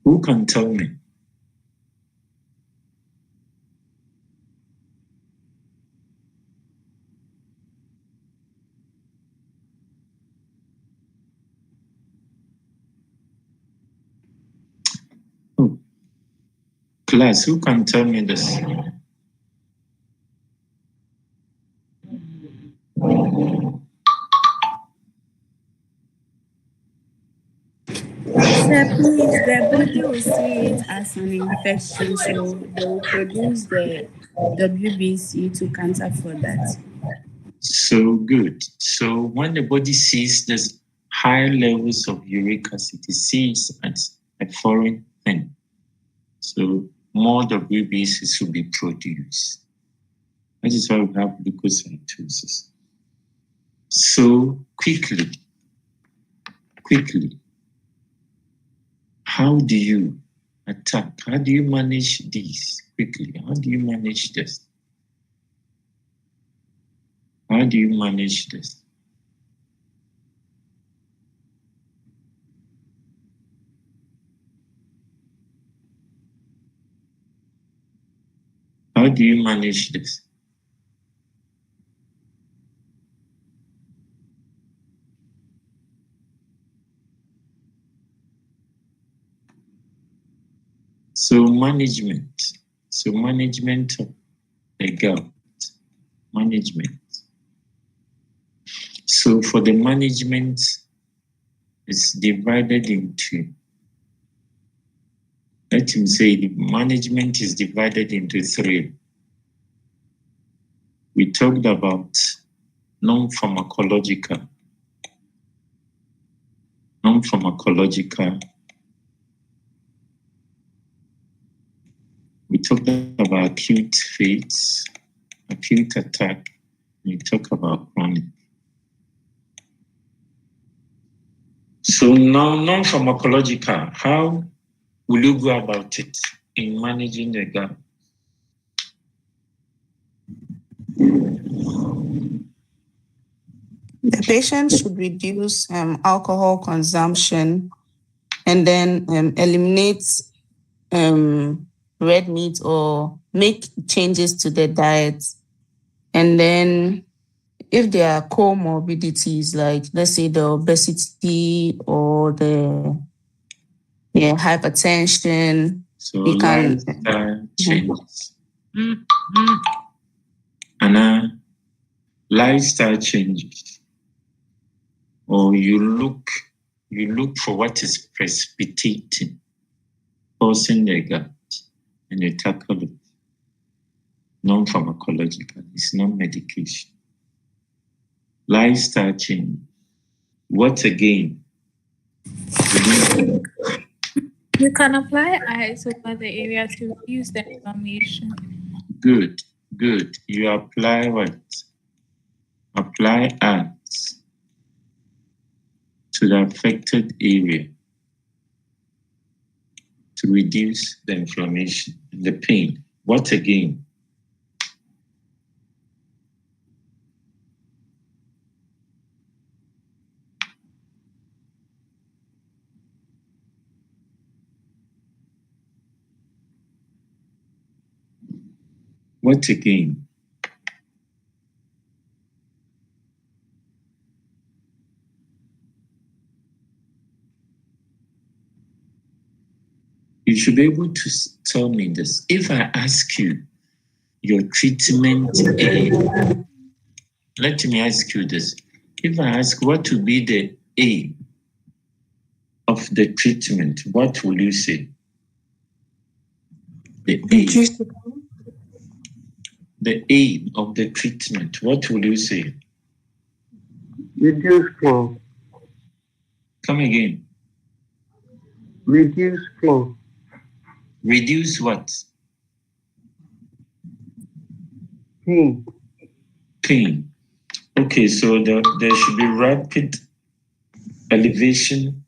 Who can tell me? Oh. Class, who can tell me this? Sir, please, the body will see it as an infection, so they will produce the WBC to counter for that. So good. So when the body sees this high levels of uric acid, it sees it as a foreign thing. So more WBCs will be produced. That is why we have leukocytosis. So quickly, how do you attack? How do you manage these quickly? How do you manage this? How do you manage this? How do you manage this? So management of the gout. Management. So for the management, it's divided into, let him say the management is divided into 3. We talked about non-pharmacological, We talked about acute phase, acute attack. We talk about chronic. So now, non-pharmacological, how will you go about it in managing the gout? The patient should reduce alcohol consumption and then eliminate red meat or make changes to the diet. And then if there are comorbidities, like let's say the obesity or the hypertension, So you can lifestyle changes. And lifestyle changes. Or you look for what is precipitating, causing the gout, and you tackle it. Non-pharmacological, it's not medication. Lifestyle change. What again? You can apply ice over the area to reduce the inflammation. Good. You apply what? Apply ice to the affected area to reduce the inflammation and the pain. What again? What again? You should be able to tell me this. If I ask you your treatment aid, let me ask you this. If I ask what will be the aim of the treatment, what will you say? The aim of the treatment, what will you say? Reduce pain. Come again. Reduce pain. Reduce what? Pain. Pain. Okay, so there should be rapid elevation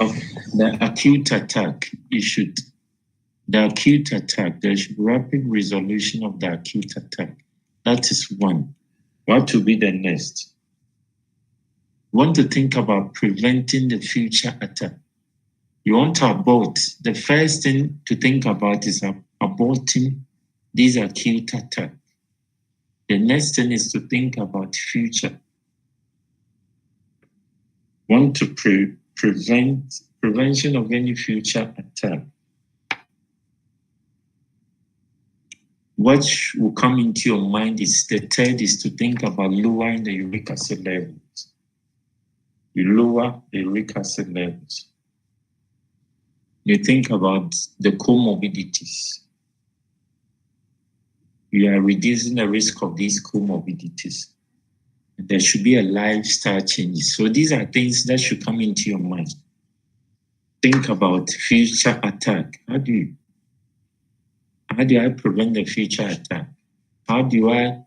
of the acute attack. The acute attack, there should be rapid resolution of the acute attack. That is one. What will be the next? Want to think about preventing the future attack. You want to abort. The first thing to think about is aborting these acute attacks. The next thing is to think about future. Want to prevention of any future attack. What will come into your mind is the third is to think about lowering the uric acid levels. You lower the uric acid levels. You think about the comorbidities. You are reducing the risk of these comorbidities. There should be a lifestyle change. So these are things that should come into your mind. Think about future attack. How do I prevent the future attack? How do I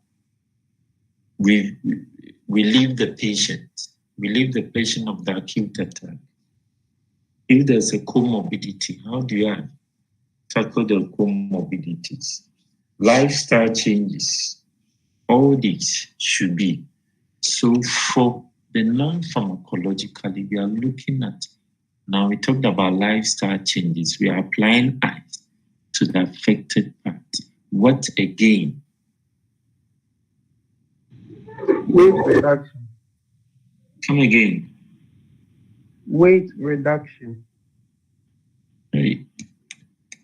relieve the patient of the acute attack? If there's a comorbidity, how do I tackle the comorbidities? Lifestyle changes. All these should be. So for the non-pharmacologically, we are looking at, now we talked about lifestyle changes. We are applying ice to the affected part. What again? Weight reduction. Come again. Weight reduction. Right.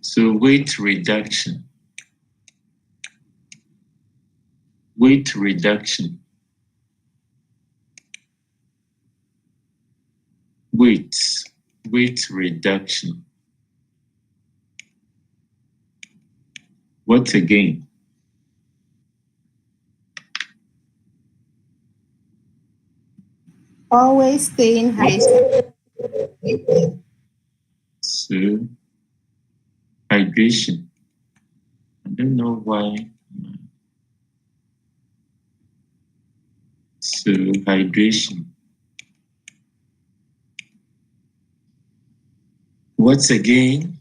So weight reduction. Weight reduction. Weight reduction. What again? Always staying hydrated. So hydration. I don't know why. So hydration. What's again?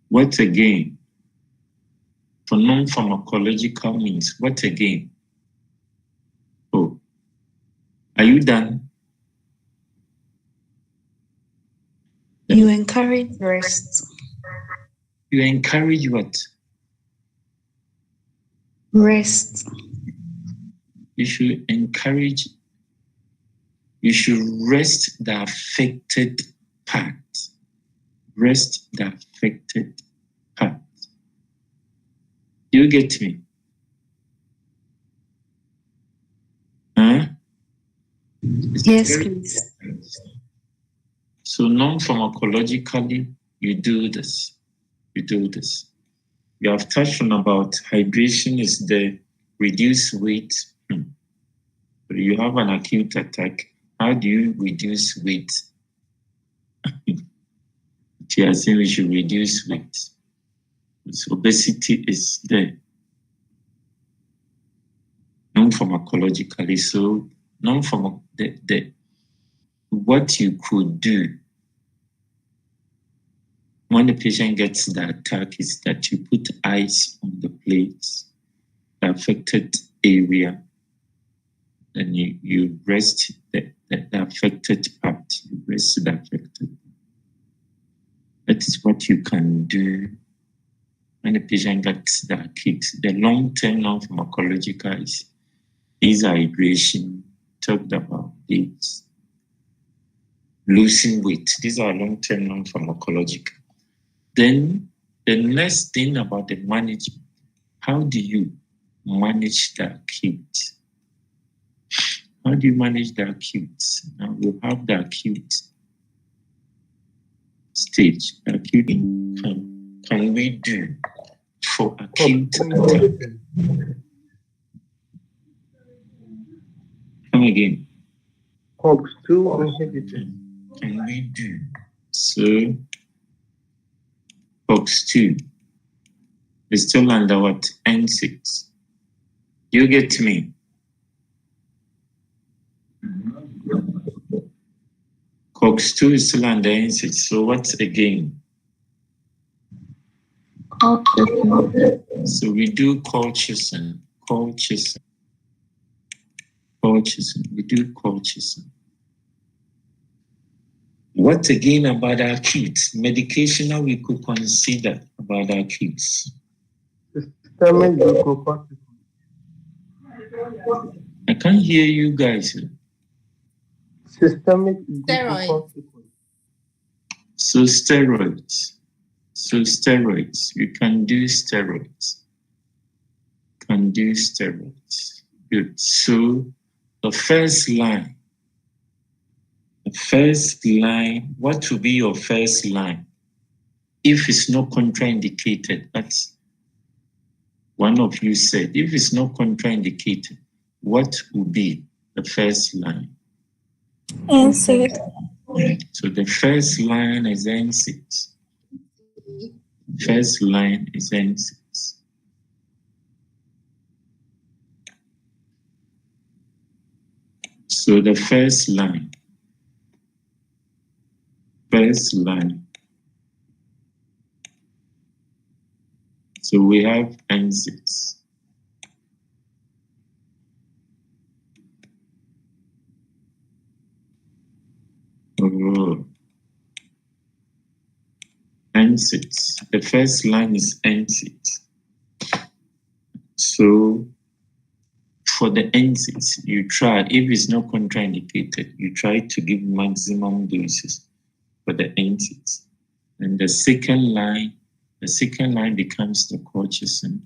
What again? For non-pharmacological means, what again? Oh, are you done? You encourage rest. You encourage what? Rest. You should encourage, you should rest the affected part. Rest the affected part. Do you get me? Huh? Yes, please. So non-pharmacologically, you do this. You do this. You have touched on about hydration is the reduce weight. You have an acute attack. How do you reduce weight? You are saying we should reduce weight. So obesity is there. Non-pharmacologically. So what you could do when the patient gets the attack is that you put ice on the plates, the affected area, and you rest the affected part. You rest the affected. That is what you can do when the patient gets the kicks. The long-term non-pharmacological is hydration. Talked about this. Losing weight. These are long-term non-pharmacological. Then the next thing about the management, how do you manage the acute? How do you manage the acute? Now we have the acute stage. Acute can we do for acute attack? Come again. COX-2 inhibitor. Can we do? So COX-2 is still under what? N6. You get me? COX-2 is still under N6. So what's again? So we do colchicine. We do colchicine. What again about acute? Medication we could consider about acute. Systemic glucocorticoid. I can't hear you guys. Systemic Steroid. glucocorticoid. So steroids. You can do steroids. Good. So the first line, what will be your first line? If it's not contraindicated, that's one of you said, if it's not contraindicated, what will be the first line? NSAID. So the first line is N6. First line is N6. So the first line. So we have N6. N6. The first line is N6. So for the N6, you try, if it's not contraindicated, you try to give maximum doses for the N6. And the second line becomes the colchicine.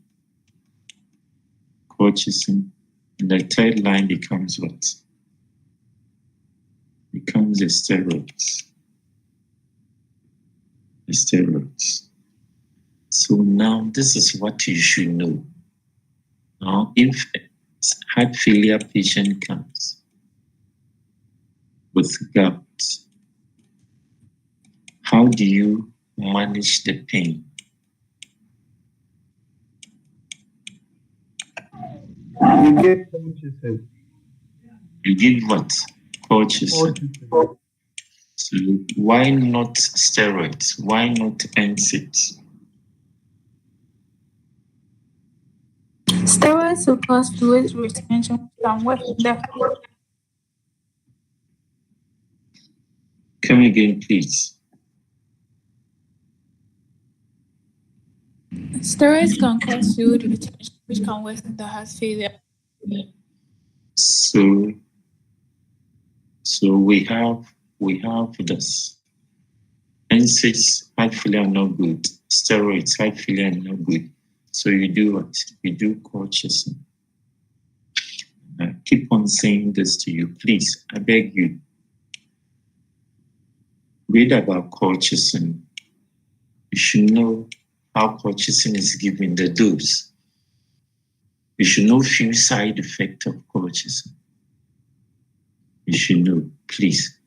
And the third line becomes what? Becomes the steroids. So now this is what you should know. Now, if heart failure patient comes with gout, How do you manage the pain? You get Colchicine. You give what? Colchicine. So why not steroids? Why not NSAIDs? Steroids will cause fluid retention, which can worsen the Come again, please. steroids can cause fluid retention, which can worsen the heart failure. So we have this. NSAIDs, heart failure are not good. Steroids, heart failure are not good. So you do what? You do colchicine. I keep on saying this to you. Please, I beg you. Read about colchicine. You should know how colchicine is given, the dose. You should know few side effects of colchicine. You should know, please.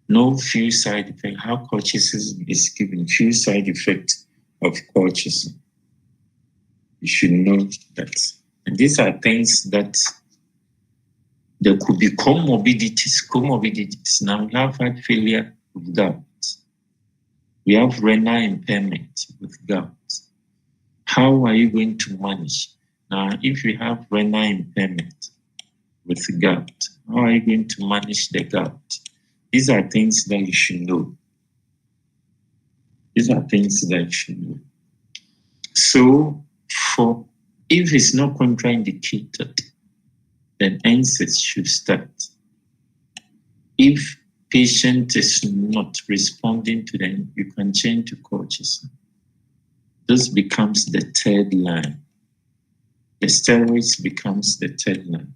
Know few side effects, how colchicine is given, few side effects of colchicine. You should know that. And these are things that there could be comorbidities. Now we have heart failure with gout. We have renal impairment with gout. How are you going to manage? Now, if you have renal impairment with gout, how are you going to manage the gout? These are things that you should know. These are things that you should know. So, if it's not contraindicated, then NSAIDs should start. If patient is not responding to them, you can change to colchicine. This becomes the third line. The steroids becomes the third line.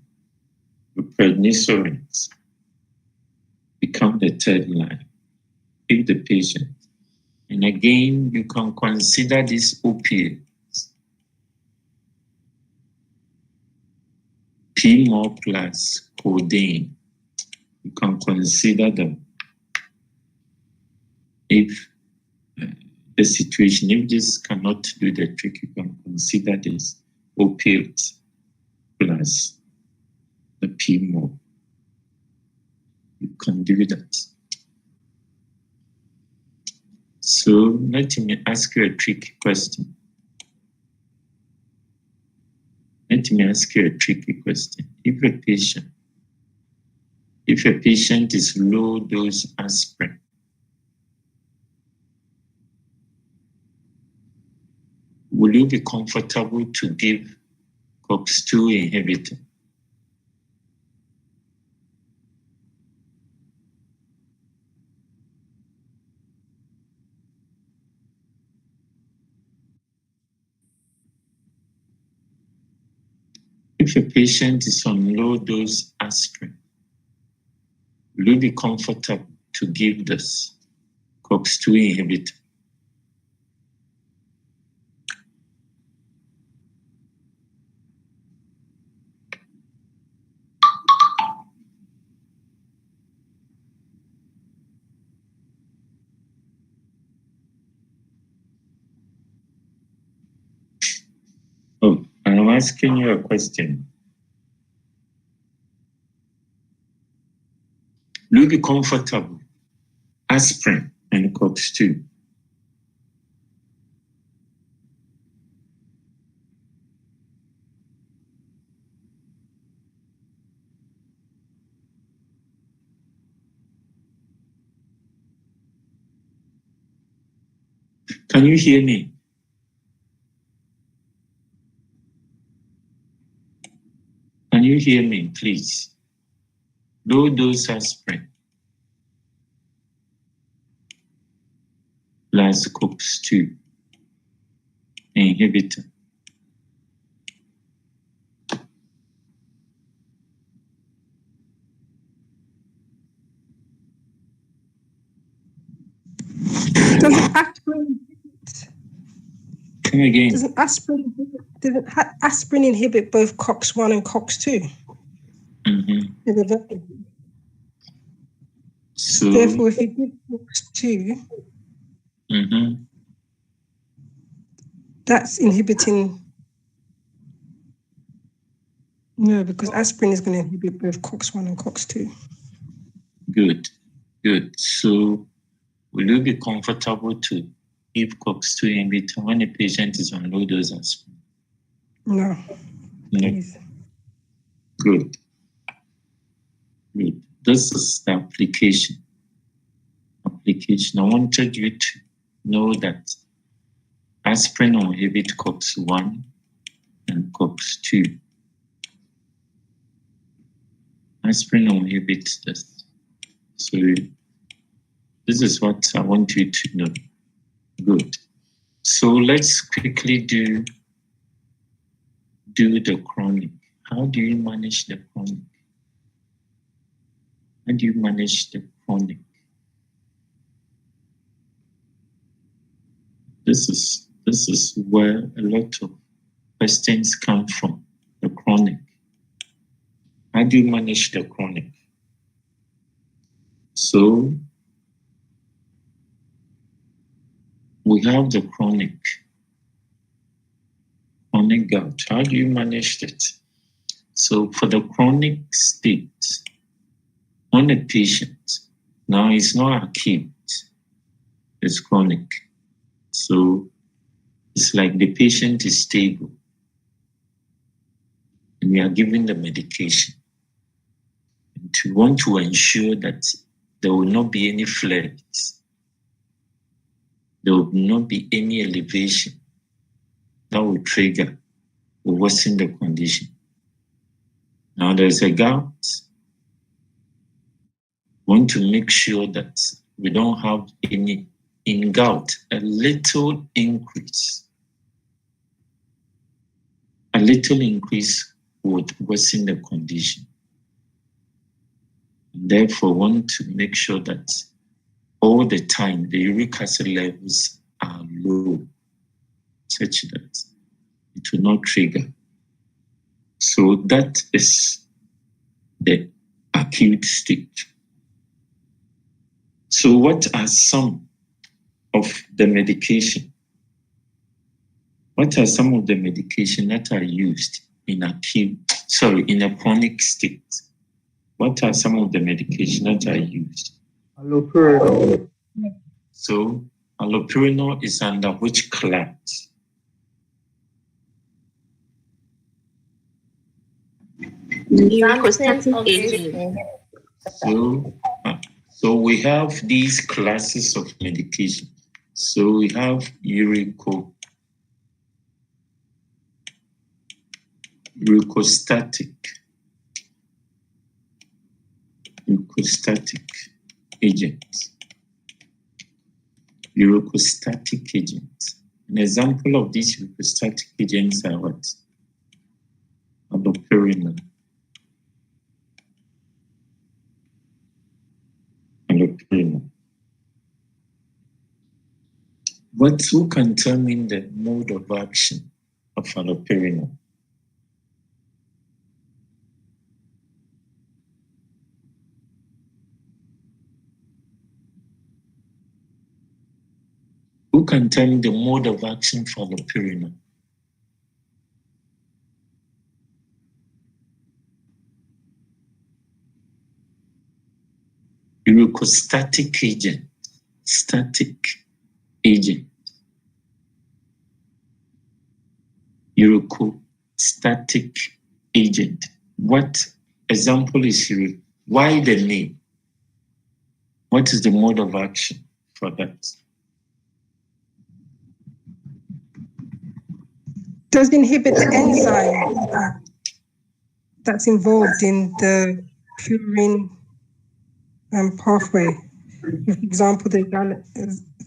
The prednisolone become the third line. If the patient, and again, you can consider this opioids. PMO plus codeine. You can consider them. If the situation, if this cannot do the trick, you can consider this opioids plus the PMO. You can do that. So let me ask you a tricky question. Let me ask you a tricky question. If a patient is low dose aspirin, will you be comfortable to give COX-2 inhibitor? If a patient is on low dose aspirin, will you be comfortable to give this COX-2 inhibitor? Oh, I'm asking you a question. Will you be comfortable? Aspirin and COX-2. Can you hear me? Can you hear me, please? Low dose aspirin plus COX-2 inhibitor. Does aspirin Come again. Doesn't aspirin inhibit both COX-1 and COX-2? So therefore, if you give COX-2, Mm-hmm. That's inhibiting. No, because aspirin is going to inhibit both COX-1 and COX-2. Good. So, will you be comfortable to give COX-2 inhibitor when a patient is on low dose aspirin? No. Please. Good. This is the application. I wanted you to know that aspirin will inhibit COX-1 and COX-2. Aspirin will inhibit this. So this is what I want you to know. Good. So let's quickly do the chronic. How do you manage the chronic? This is where a lot of questions come from, the chronic. How do you manage the chronic? So we have the chronic gout. How do you manage it? So for the chronic state, on a patient, now it's not acute, it's chronic. So it's like the patient is stable and we are giving the medication. And we want to ensure that there will not be any flares. There will not be any elevation that will trigger or worsen the condition. Now there's a gout. We want to make sure that we don't have any, in gout, a little increase would worsen the condition. Therefore, we want to make sure that all the time the uric acid levels are low, such that it will not trigger. So that is the acute stage. So what are some of the medication? What are some of the medication that are used in a chronic state? What are some of the medication that are used? Allopurinol. So allopurinol is under which class? Neurostatic agent. So we have these classes of medication. So we have uricosstatic agents. Uricosstatic agents. An example of these uricosstatic agents are what? Allopurinol. But who can tell me the mode of action of allopurinol? Who can tell me the mode of action for allopurinol? Uricosstatic agent. Uricosstatic agent. What example is uric? Why the name? What is the mode of action for that? Does it inhibit the enzyme that's involved in the purine pathway? For example, the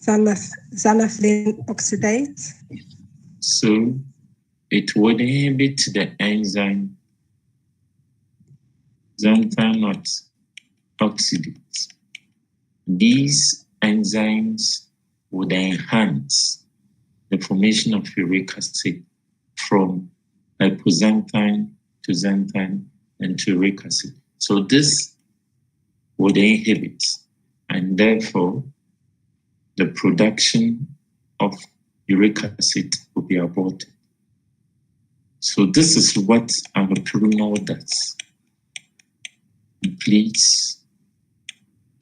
xanthine oxidase. So it would inhibit the enzyme xanthine oxidase. These enzymes would enhance the formation of uric acid from hypoxanthine to xanthine and to uric acid. So this would inhibit, and therefore the production of uric acid will be aborted. So this is what allopurinol does. Please,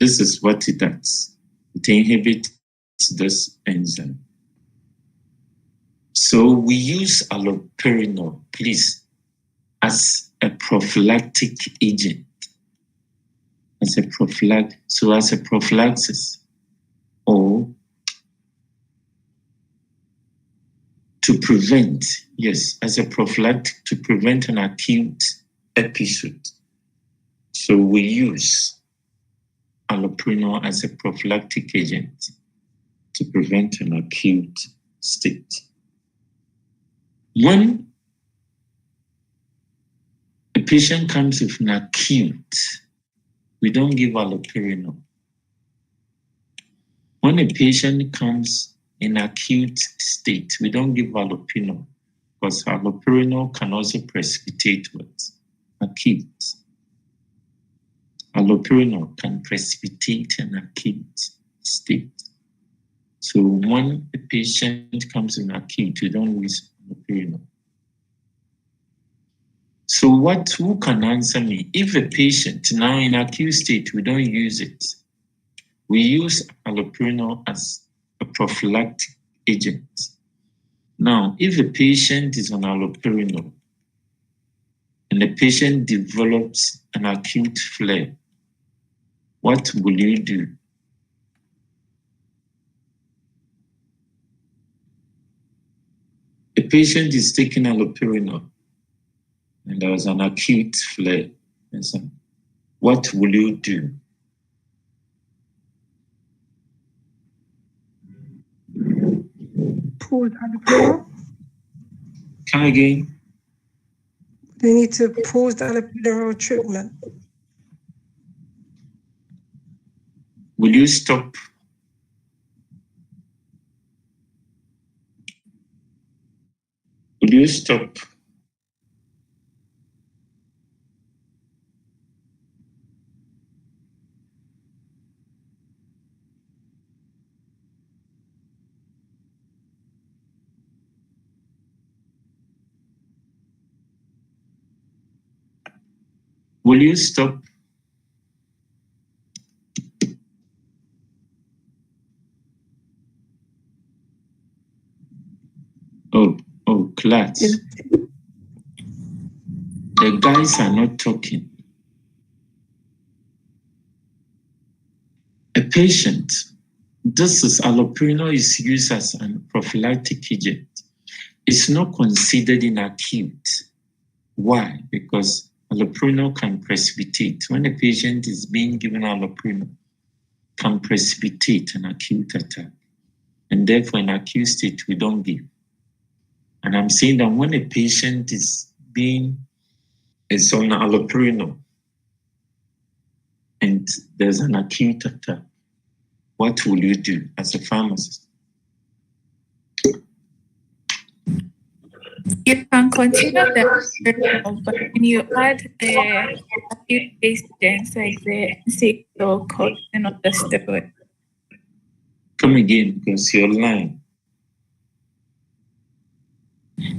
this is what it does. It inhibits this enzyme. So we use allopurinol, please, as a prophylactic agent. As a prophylaxis, or to prevent, yes, as a prophylactic to prevent an acute episode. So we use allopurinol as a prophylactic agent to prevent an acute state. When a patient comes with an acute, we don't give allopurinol. When a patient comes in acute state, we don't give allopurinol because allopurinol can also precipitate what? Acute. Allopurinol can precipitate an acute state. So when a patient comes in acute, we don't use allopurinol. So who can answer me? If a patient now in acute state, we don't use it. We use allopurinol as a prophylactic agent. Now, if a patient is on allopurinol and the patient develops an acute flare, what will you do? A patient is taking allopurinol and there was an acute flare. What will you do? Pause allopurinol. Come again? They need to pause the allopurinol treatment. Will you stop? Will you stop? Will you stop? Oh, class. The guys are not talking. A patient, this is allopurinol is used as a prophylactic agent. It's not considered in acute. Why? Because allopurinol can precipitate. When a patient is being given allopurinol, can precipitate an acute attack. And therefore, in acute state, we don't give. And I'm saying that when a patient is on allopurinol and there's an acute attack, what will you do as a pharmacist? You can continue the but when you add the acute agents like the NSAID or cortisone or the steroid. Come again, because you're lying.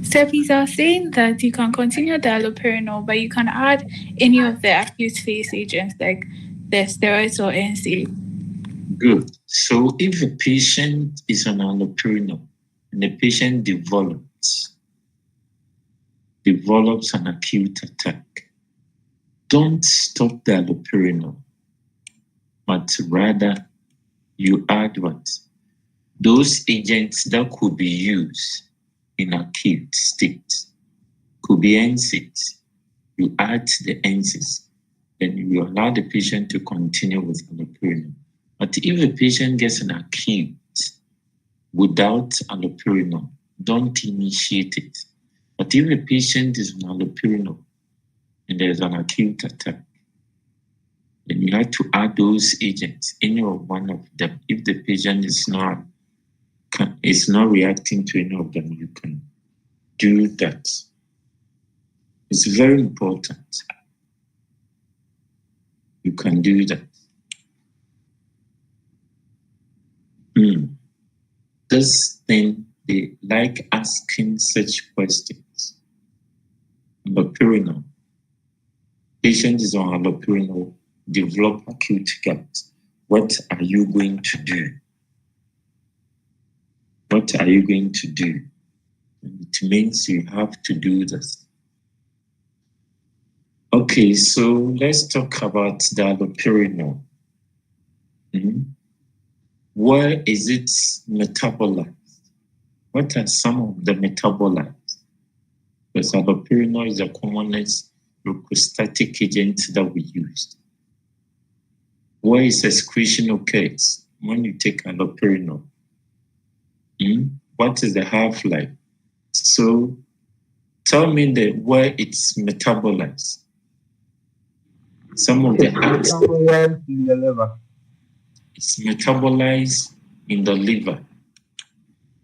So please are saying that you can continue the allopurinol, but you can add any of the acute phase agents like the steroids or NSAID. Good. So if a patient is on allopurinol and the patient develops an acute attack, don't stop the allopurinol, but rather you add what? Those agents that could be used in acute state. Could be NSAIDs. You add the NSAIDs, then you allow the patient to continue with allopurinol. But if a patient gets an acute without allopurinol, don't initiate it. But if a patient is on allopurinol and there's an acute attack, then you have to add those agents, any of one of them. If the patient is not reacting to any of them, you can do that. It's very important. You can do that. This thing, they like asking such questions. Allopurinol. Patient is on allopurinol, develop acute gout. What are you going to do? What are you going to do? It means you have to do this. Okay, so let's talk about the allopurinol. Where is it metabolized? What are some of the metabolites? Because allopurinol is the commonest orthostatic agent that we use. Where is excretion occurs when you take allopurinol? What is the half-life? So tell me where it's metabolized. Some of the metabolized in the liver. It's metabolized in the liver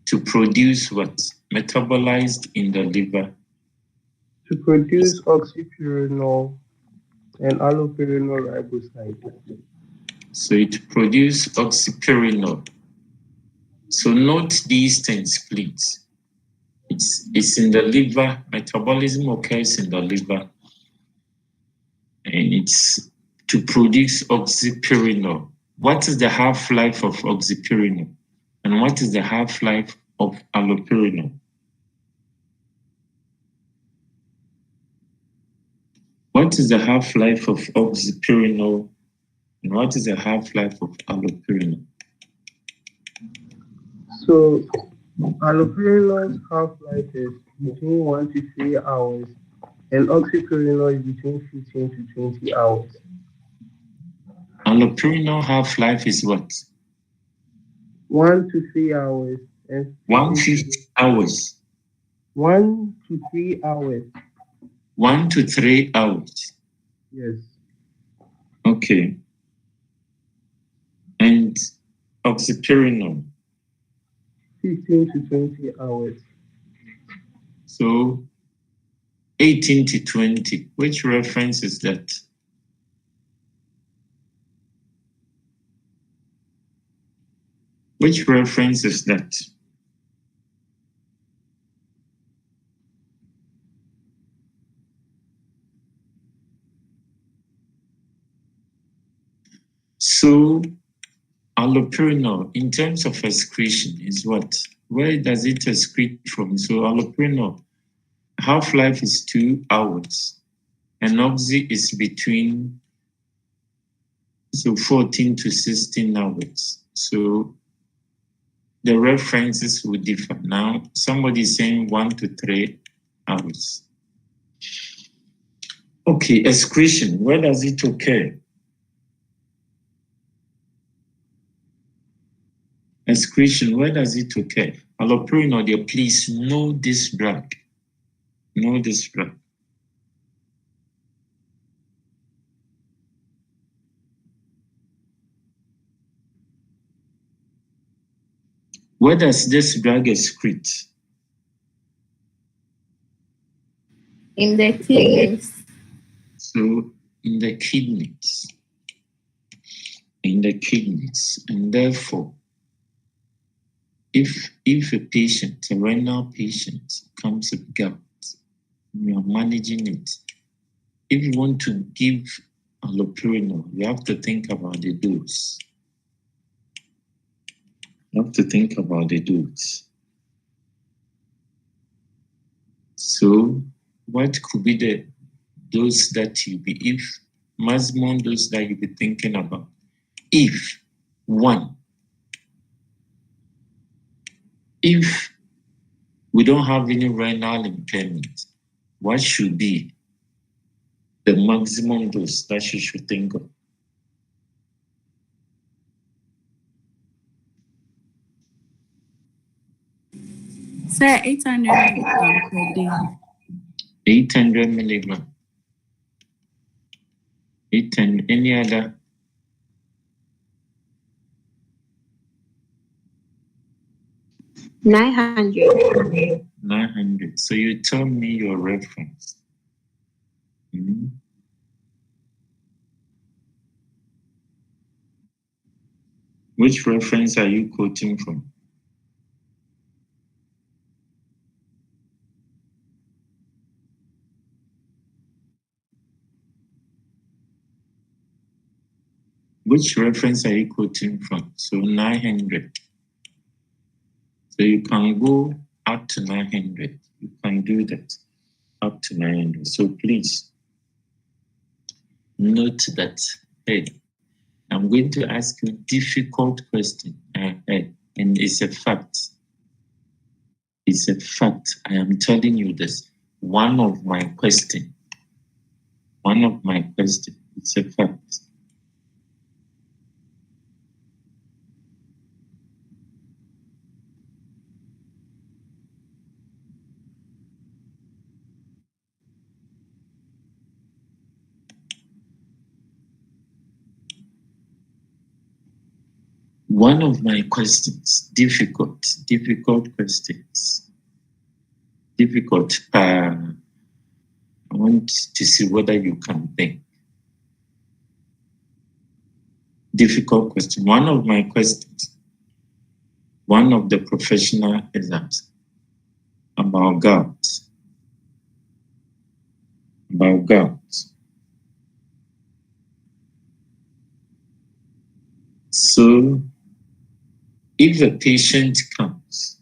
to produce what? Metabolized in the liver to produce oxypurinol and allopurinol riboside. So it produces oxypurinol. So note these things, please. It's in the liver. Metabolism occurs in the liver, and it's to produce oxypurinol. What is the half-life of oxypurinol? And what is the half-life of allopurinol? What is the half-life of oxypurinol? And what is the half-life of allopurinol? So allopurinol's half-life is between 1 to 3 hours, and oxypurinol is between 15 to 20 hours. Allopurinol half-life is what? 1 to 3 hours. And 150 hours. 1 to 3 hours. 1 to 3 hours. Yes. Okay. And oxypurinol? 15 to 20 hours. So 18 to 20. Which reference is that? Which reference is that? So allopurinol, in terms of excretion, is what? Where does it excrete from? So allopurinol, half-life is 2 hours, and oxy is between 14 to 16 hours. So the references will differ. Now, somebody is saying 1 to 3 hours. Okay, excretion, where does it occur? Excretion, where does it occur? Allopurinol, dear, please know this drug. Know this drug. Where does this drug excrete? In the kidneys. So in the kidneys. In the kidneys. And therefore, if a patient, a renal patient, comes with gout, you are managing it. If you want to give allopurinol, you have to think about the dose. You have to think about the dose. So what could be the dose that you be, if maximum dose that you be thinking about? If one, if we don't have any renal impairment, what should be the maximum dose that you should think of? Sir, 800 milligrams per day. 800 milligrams. 800, any other? $900. 900. So you tell me your reference. Mm-hmm. Which reference are you quoting from? Which reference are you quoting from? So 900. So you can go up to 900. You can do that up to 900. So please note that, hey, I'm going to ask you a difficult question. And it's a fact. It's a fact. I am telling you this. One of my questions. It's a fact. One of my questions, difficult questions. Difficult. I want to see whether you can think. Difficult question. One of my questions, one of the professional exams about gout. About gout. So, if a patient comes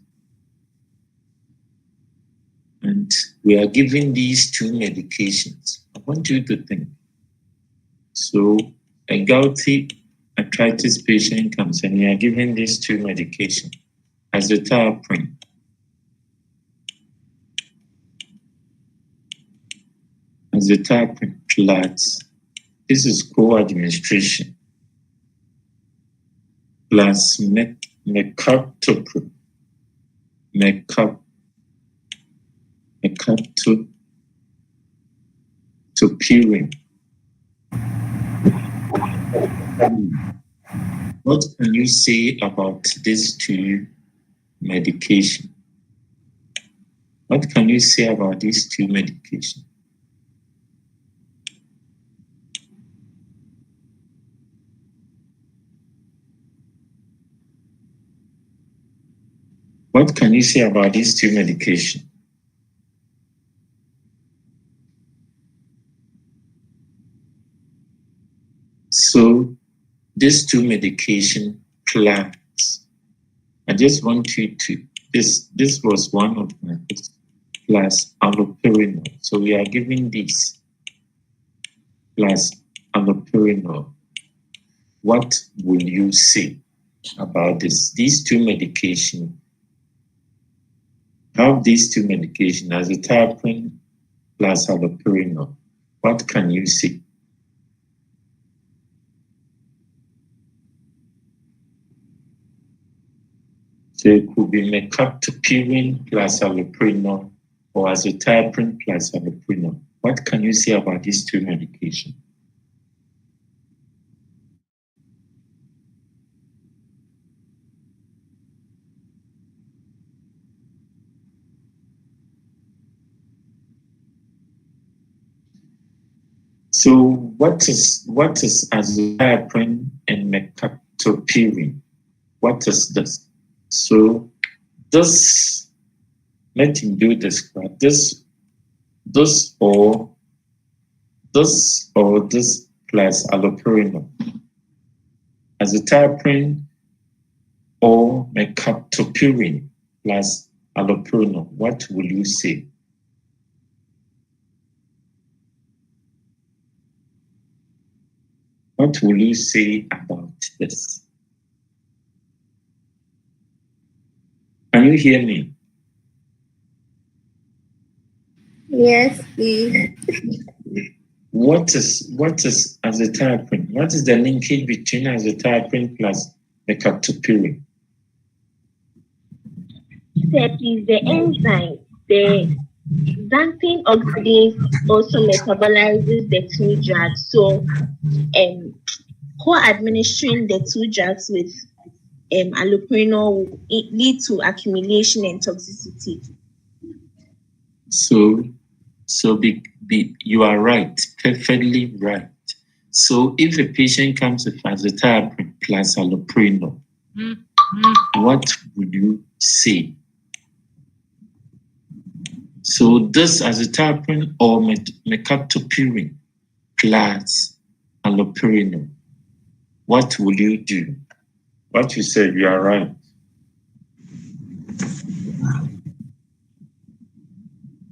and we are giving these two medications, I want you to think. So, a gouty arthritis patient comes and we are giving these two medications, azathioprine. Azathioprine plus, this is co-administration, plus mercaptopurine. What can you say about these two medications? What can you say about these two medications? What can you say about these two medications? So, these two medication plans, I just want you to, this was one of my plus allopurinol. So we are giving this plus allopurinol. What will you say about this? These two medications, have these two medications, azathioprine plus allopurinol. What can you say? So it could be mercaptopurine plus allopurinol or azathioprine plus allopurinol. What can you say about these two medications? So what is azathioprine and mercaptopurine? What is this? So this, let him do this part. This or this plus allopurinol. Azathioprine or mercaptopurine plus allopurinol. What will you say? What will you say about this? Can you hear me? Yes, please. What is azathioprine? What is the linkage between azathioprine plus mercaptopurine? That is the enzyme. The xanthine oxidase also metabolizes the two drugs. So, co-administering the two drugs with allopurinol will lead to accumulation and toxicity. So you are right, perfectly right. So if a patient comes with azathioprine plus allopurinol, what would you say? So this azathioprine or mercaptopurine plus allopurinol, what will you do? What you said, you are right.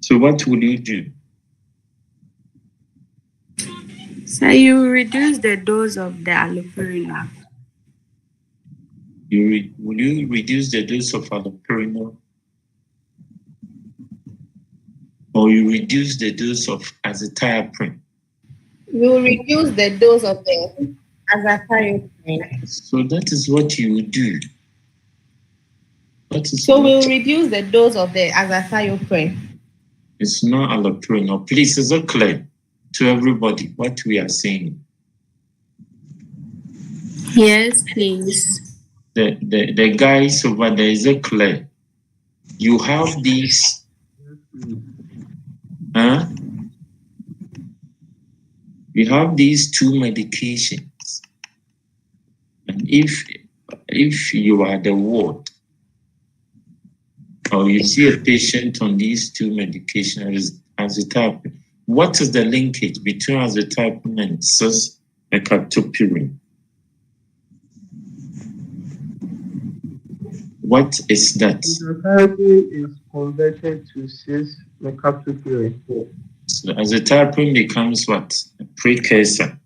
So what will you do? So you reduce the dose of the allopurinol. Will you reduce the dose of allopurinol? Or you reduce the dose of azathioprine? We will reduce the dose of the azathioprine. So that is what you will do. So we'll reduce the dose of the azathioprine. It's not allopurinol. Please, is it clear to everybody what we are saying? Yes, please. The guys over there, is it clear? You have these. You have these two medications. And if you are the ward, or you see a patient on these two medications, azathioprine, what is the linkage between azathioprine and cis-mercaptopurine? What is that? Azathioprine is converted to cis-mercaptopurine. So azathioprine becomes what? A precursor.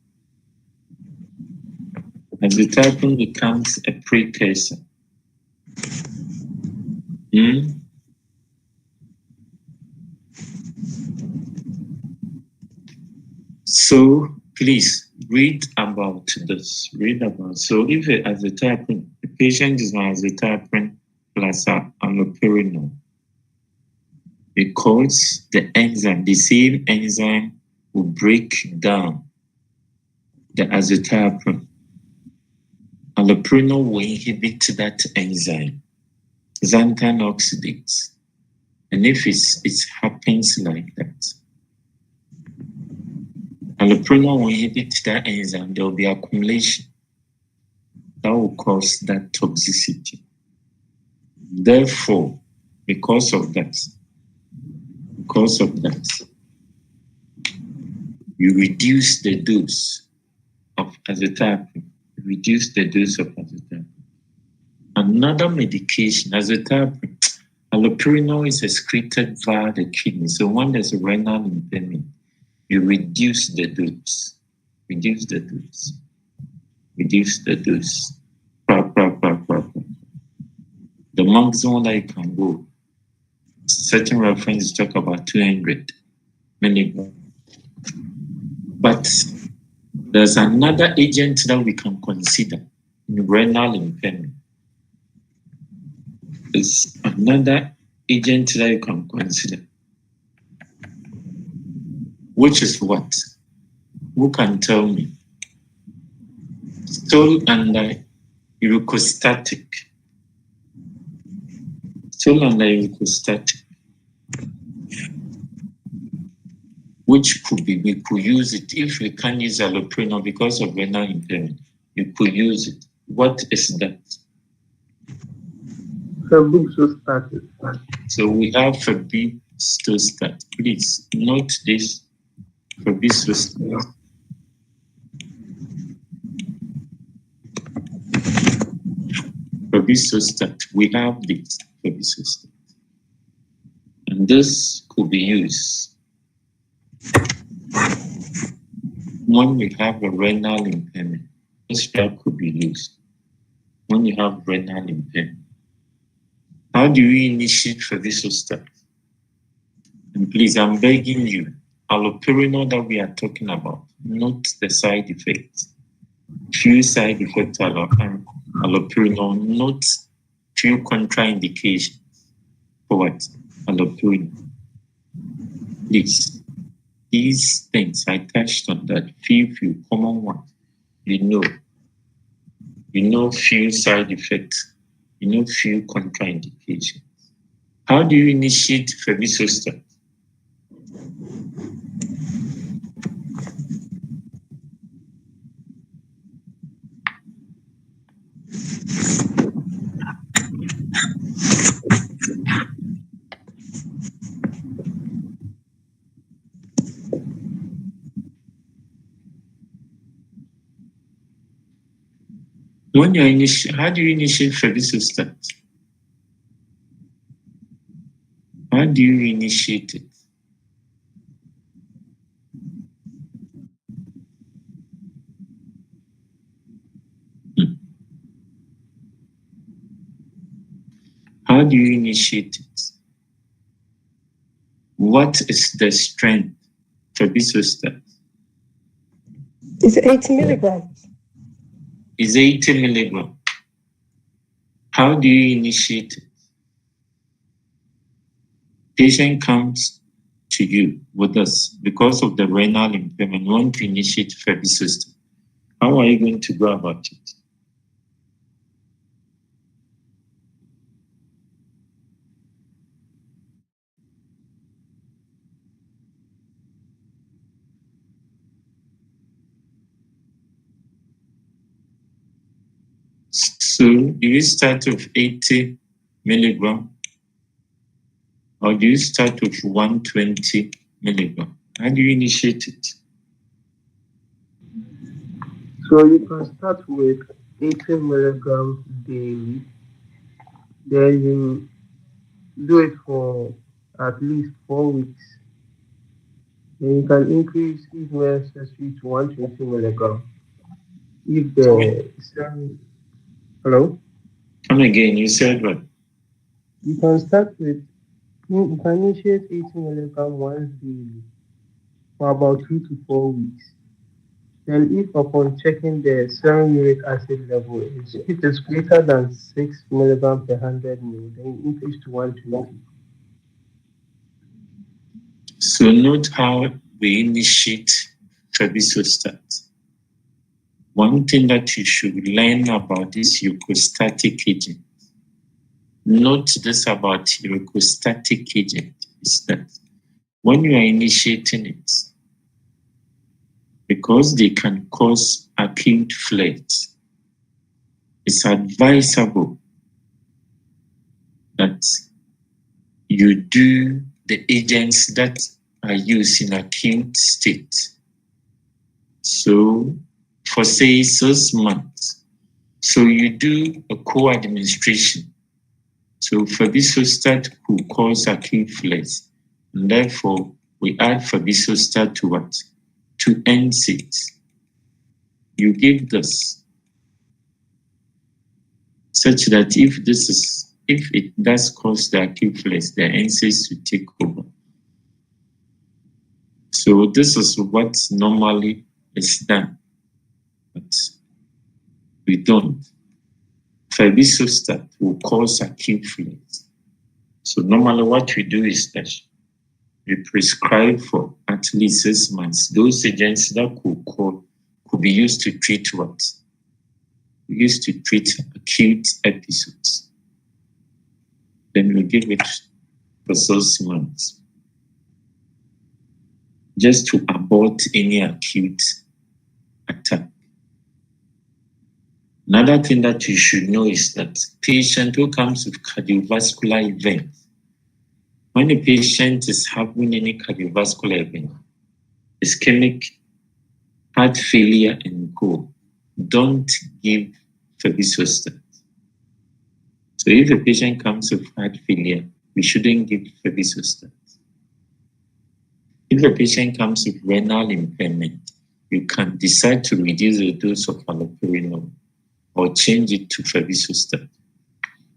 Azathioprine becomes a precursor. So please read about this. So if azathioprine, the patient is on azathioprine plus allopurinol, because the enzyme, the same enzyme, will break down the azathioprine. Allopurinol will inhibit that enzyme, xanthan oxidase. And if it happens like that, allopurinol will inhibit that enzyme, there will be accumulation. That will cause that toxicity. Therefore, because of that, you reduce the dose of azathioprine. Reduce the dose of azathioprine. Another medication, azathioprine, allopurinol is excreted via the kidney. So when there's a renal impairment, you reduce the dose. Reduce the dose. The maximum that you can go. Certain references talk about 200 milligrams. But there's another agent that we can consider in renal impairment. There's another agent that you can consider, which is what? Who can tell me? Stool and urocostatic. Which could be, we could use it if we can't use allopurinol because of renal impairment. You could use it. What is that? Febuxostat. So we have febuxostat. Please note this. Febuxostat. Febuxostat. We have this febuxostat. And this could be used when we have a renal impairment. This drug could be used when you have renal impairment. How do you initiate febuxostat? And please, I'm begging you, allopurinol that we are talking about, not the side effects. Few side effects allopurinol, not few contraindications for what? Allopurinol. Please, these things, I touched on that, few common ones. You know few side effects, few contraindications. How do you initiate febuxostat? When you initiate, how do you initiate fevisostat? How do you initiate it? How do you initiate it? What is the strength fevisostat? It's 80 milligrams. Is 80 milligrams. How do you initiate it? Patient comes to you with us because of the renal impairment. You want to initiate fevisostat. How are you going to go about it? So do you start with 80 milligram or do you start with 120 milligram? How do you initiate it? So you can start with 80 milligrams daily. Then you do it for at least 4 weeks. Then you can increase if necessary to 120 milligrams. If the hello? Come again, you said what? You can start with, you can initiate 80 milligrams once daily for about 2 to 4 weeks. Then if upon checking the serum uric acid level, if it is greater than 6 milligrams per 100 ml, then you increase to 120. So note how we initiate fevisostat. One thing that you should learn about this euchostatic agent, note this about euchostatic agent, is that when you are initiating it, because they can cause acute flares, it's advisable that you do the agents that are used in acute state. So for say 6 months, so you do a co-administration. So fevisostat could cause acute flares, and therefore we add fevisostat to what? To NSAID. You give this such that if it does cause the acute flares, the NSAIDs to take over. So this is what normally is done, but we don't. Fevisostat will cause acute flares. So normally what we do is that we prescribe for at least 6 months those agents that could be used to treat what? We used to treat acute episodes. Then we give it for 6 months just to abort any acute attack. Another thing that you should know is that patient who comes with cardiovascular event, when a patient is having any cardiovascular event, ischemic heart failure and co, don't give fevisostat. So if a patient comes with heart failure, we shouldn't give fevisostat. If a patient comes with renal impairment, you can decide to reduce the dose of allopurinol or change it to fevisostat.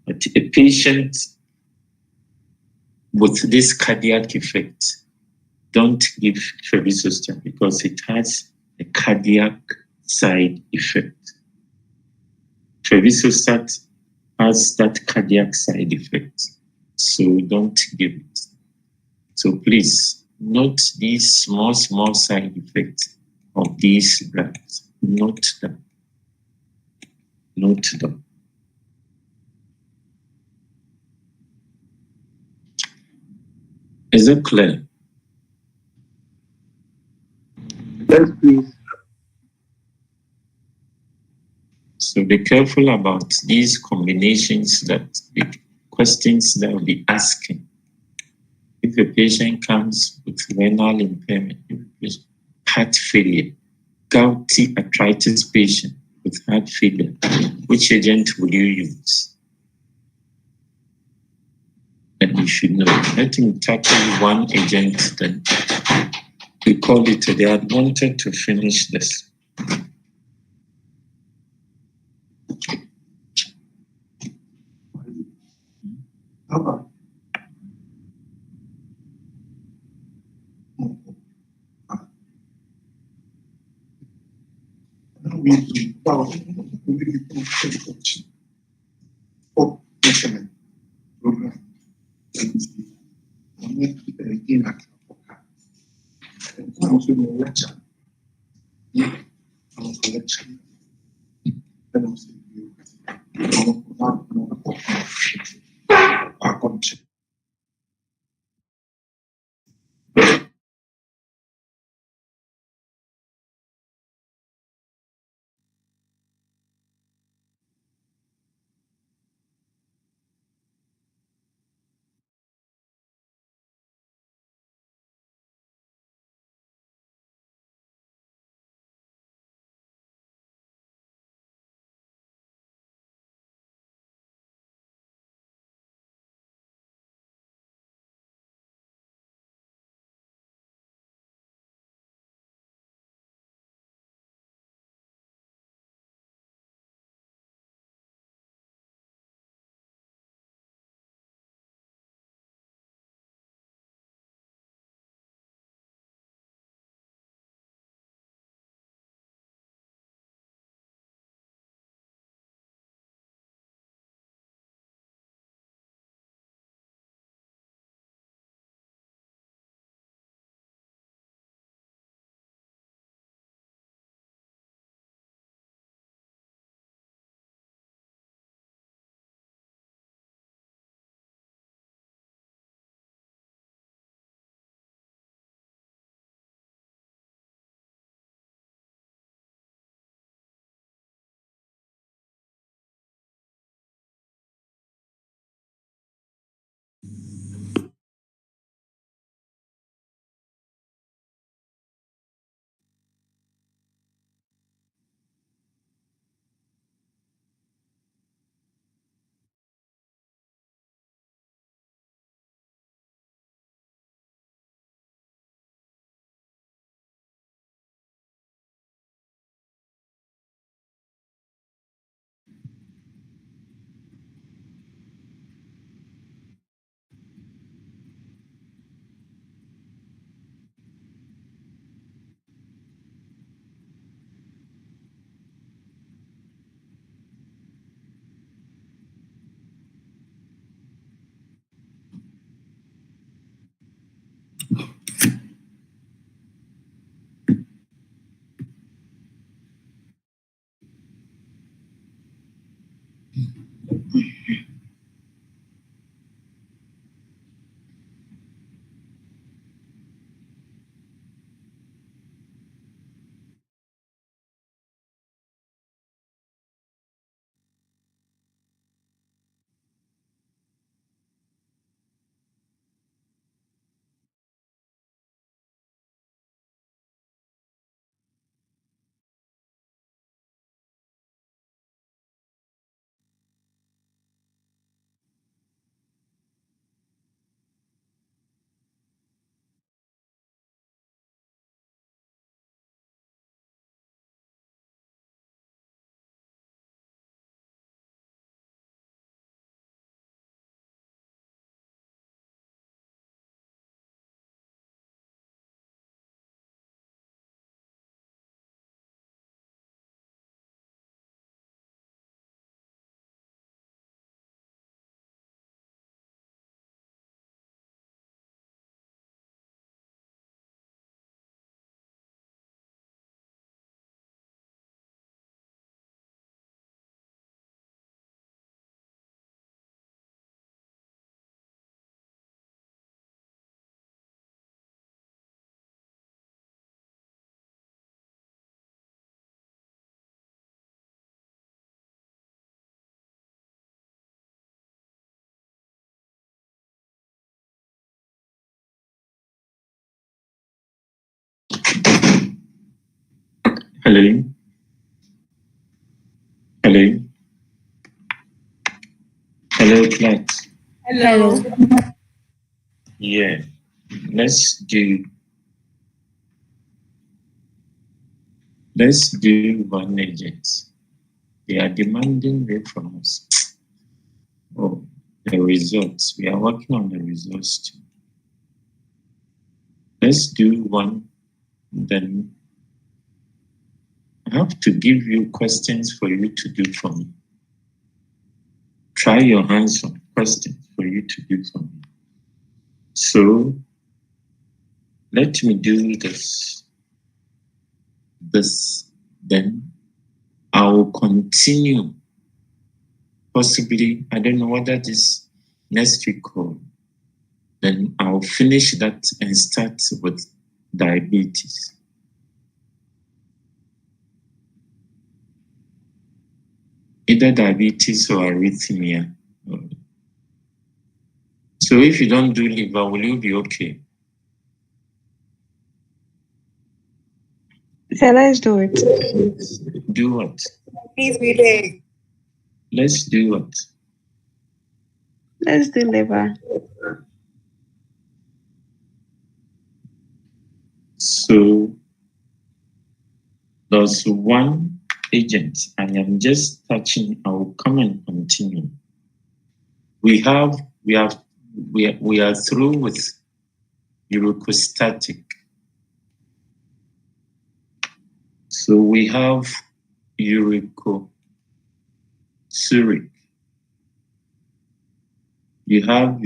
But a patient with this cardiac effect, don't give fevisostat because it has a cardiac side effect. Fevisostat has that cardiac side effect, so don't give it. So please note these small side effects of these drugs. Note them. Note them. Is it clear? Yes, please. So be careful about these combinations, that the questions that will be asking. If a patient comes with renal impairment, heart failure, gouty arthritis patient with heart failure, which agent will you use? And you should know. Let me tackle one agent, then we call it a day. I wanted to finish this. Hello. Hello? Hello, class. Hello. Yeah. Let's do one agent. They are demanding it from us. Oh, the results. We are working on the results too. Let's do one, then I have to give you questions for you to do for me. Try your hands on questions for you to do for me. So let me do this. Then I'll continue. Possibly, I don't know whether this next week or then I'll finish that and start with diabetes. Either diabetes or arrhythmia. So if you don't do liver, will you be okay? So let's do it. Do what? Please be there. Let's do what? Let's do liver. So there's one agent, and I'm just touching. I will come and continue. We are through with urocostatic. So we have uricosuric. You have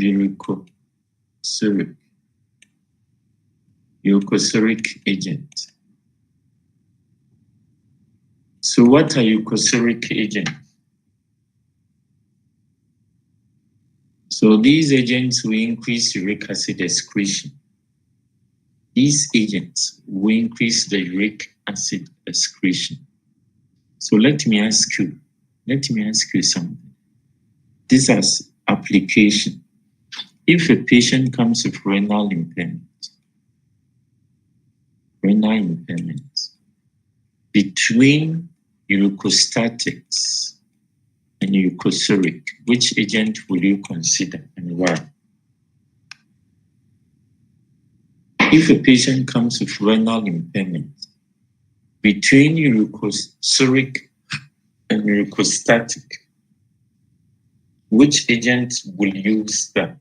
uricosuric agent. So what are uricosuric agents? So these agents will increase uric acid excretion. These agents will increase the uric acid excretion. So let me ask you something. This is application. If a patient comes with renal impairment, between uricostatics and uricosuric, which agent will you consider and why? If a patient comes with renal impairment, between uricosuric and urocostatic, which agent will you start?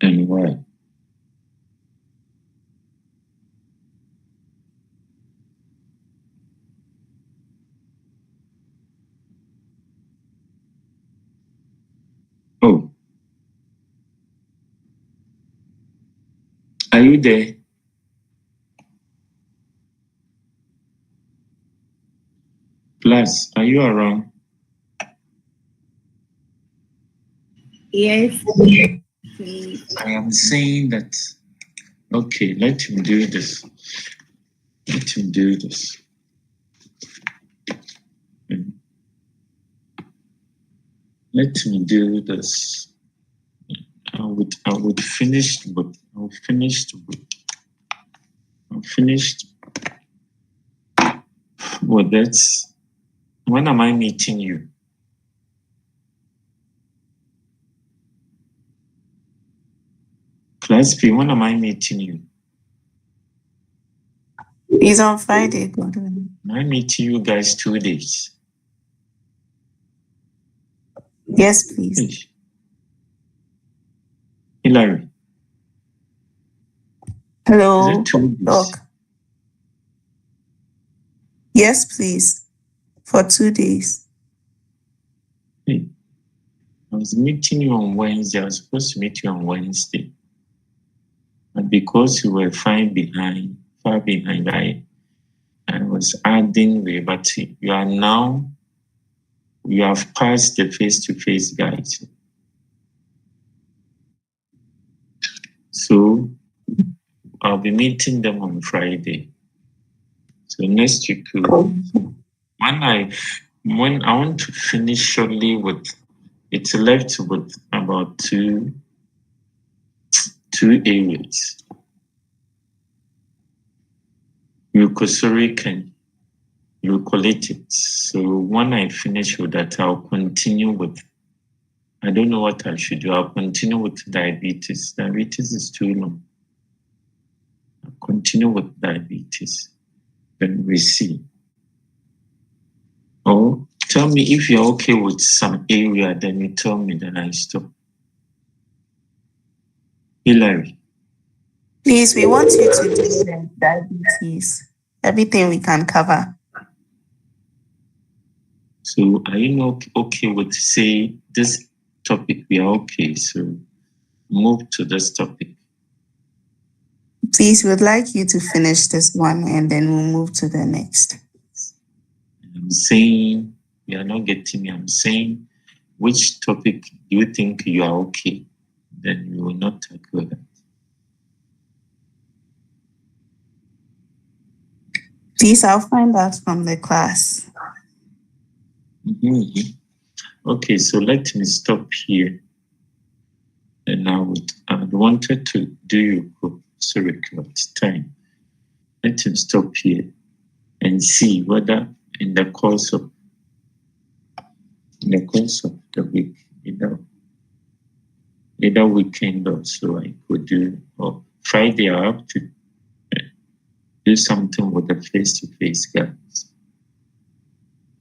And why? Oh, are you there? Plus, are you around? Yes, please. I am saying that, okay, let him do this. Let me do this. I would finish with. Well, that's. When am I meeting you? Class P, when am I meeting you? It's on Friday, Godwin. I'm meeting you guys 2 days. Yes, please. Hillary. Hello. Is it 2 days? Doc. Yes, please. For 2 days. Hey, I was meeting you on Wednesday. I was supposed to meet you on Wednesday. But because you were far behind, I was adding way, but you have passed the face-to-face guides. So I'll be meeting them on Friday. So next week, when I want to finish shortly with, it's left with about 2 areas, mucosuric and mucolytic. So when I finish with that, I'll continue with, I don't know what I should do. I'll continue with diabetes. Diabetes is too long. I'll continue with diabetes. Then we see. Or tell me if you're okay with some area, then you tell me, then I stop. Hillary. Please, we want you to do the diabetes. Everything we can cover. So are you not okay with, say, this topic? We are okay. So move to this topic. Please, we'd like you to finish this one and then we'll move to the next. I'm saying, you are not getting me. I'm saying, which topic do you think you are okay? Then we will not tackle that. Please, I'll find out from the class. Okay, so let me stop here. And I wanted to do you sorry, time. Let him stop here and see whether in the course of the week, either weekend or so, I could do, or Friday I have to do something with the face-to-face guys.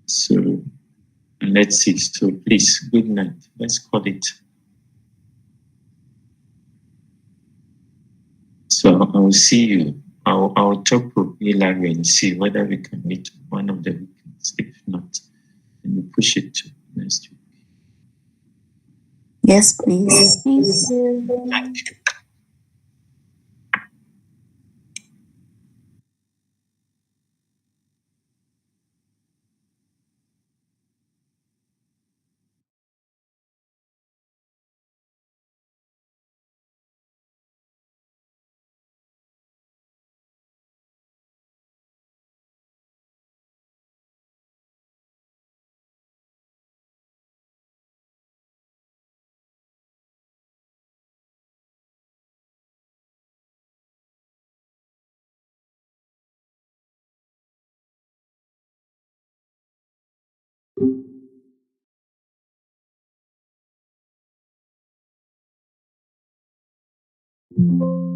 So let's see. So please, good night. Let's call it. So I'll see you. I'll talk with Hillary and see whether we can meet one of the weekends. If not, then we push it to next week. Yes, please. Thank you. Thank you.